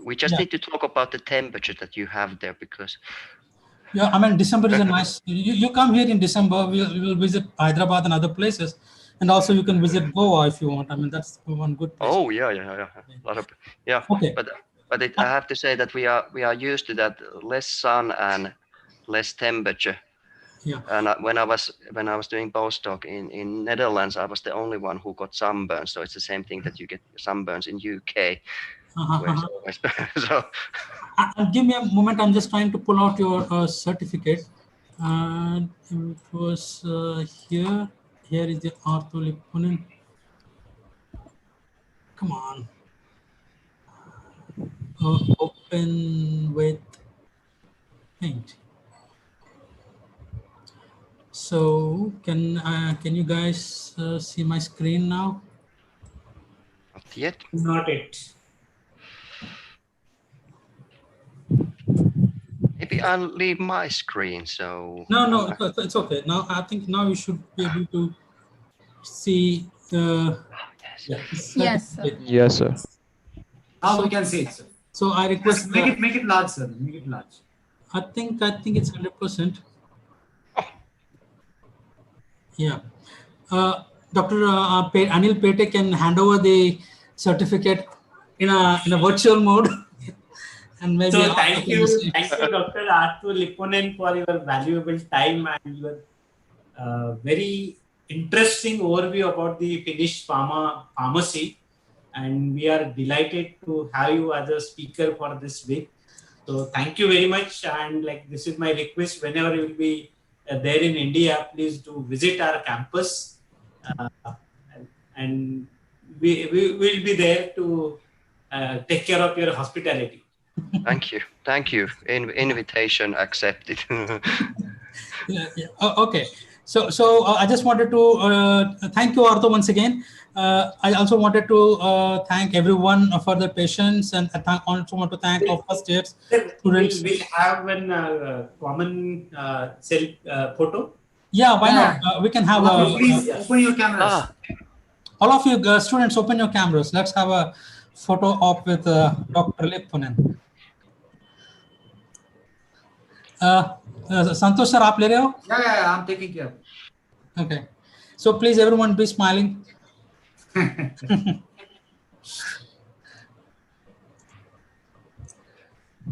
We just Yeah. need to talk about the temperature that you have there, because Yeah, I mean, December is a nice. You come here in December. We will visit Hyderabad and other places, and also you can visit Goa if you want. I mean, that's one good place. oh yeah. A lot of, yeah. Okay. But I have to say that we are used to that less sun and less temperature. Yeah. And when I was doing postdoc in Netherlands, I was the only one who got sunburns. So it's the same thing that you get sunburns in UK. Where it's always, so Give me a moment. I'm just trying to pull out your certificate. And it was here. Here is the Arto Lipponen. Come on. Open with paint. So can you guys see my screen now? not yet. Not it. Maybe I'll leave my screen. So No, it's okay. Now I think now you should be able to see. yes. Yeah, Yes, sir. Yes, sir. Now we can see it, sir. So I request. Just make it large, sir. Make it large. I think it's 100%. Yeah. Dr. Anil Pete can hand over the certificate in a virtual mode. And maybe So thank you, Dr. Arto Lipponen, for your valuable time and your very interesting overview about the Finnish pharmacy. And we are delighted to have you as a speaker for this week. So thank you very much. And like this is my request, whenever you will be there in India, please do visit our campus. And we will be there to take care of your hospitality. Thank you. Invitation accepted. Yeah. Okay. So I just wanted to thank you, Arto, once again. I also wanted to thank everyone for their patience, and I also want to thank our first year students. We'll have one common self photo. Yeah, why not? We can have Please open your cameras. all of you students, open your cameras. Let's have a photo op with Dr. Lipponen. Santosh sir, आप ले रहे हो? Yeah, I'm taking care. Okay. So please, everyone, be smiling.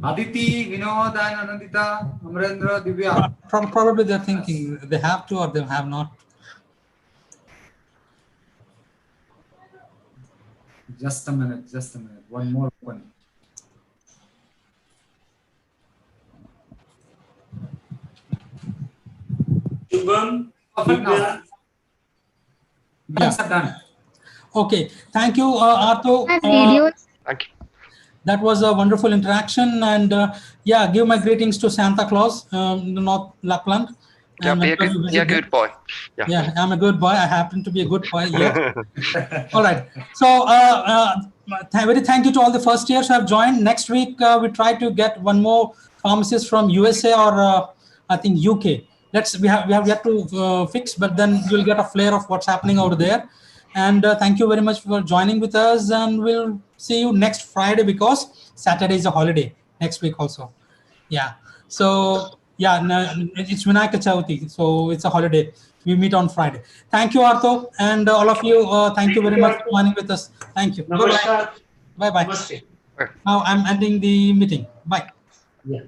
Aditi, Vinod, and Anandita, Amrendra, Divya. Probably they're thinking they have to or they have not. Just a minute. One more one. Shubham, Perfect now. Divya. Yeah. Done. Okay. Thank you, Arto. Videos. Thank you. That was a wonderful interaction, and yeah, give my greetings to Santa Claus, North Lapland. Yeah, And be a whenever you be a visit there, good boy. Yeah. yeah, I'm a good boy. I happen to be a good boy. Yes. All right. So, very thank you to all the first years who have joined. Next week, we try to get one more pharmacist from USA or I think UK. We have yet to fix, but then you'll get a flair of what's happening over there. And thank you very much for joining with us. And we'll see you next Friday because Saturday is a holiday next week also. Yeah. So yeah, it's Vinayaka Chauthi, so it's a holiday. We meet on Friday. Thank you, Arto, and all of you. Thank you very much for joining with us. Thank you. Namaskar. Bye bye. Namaste. Now I'm ending the meeting. Bye. Yeah.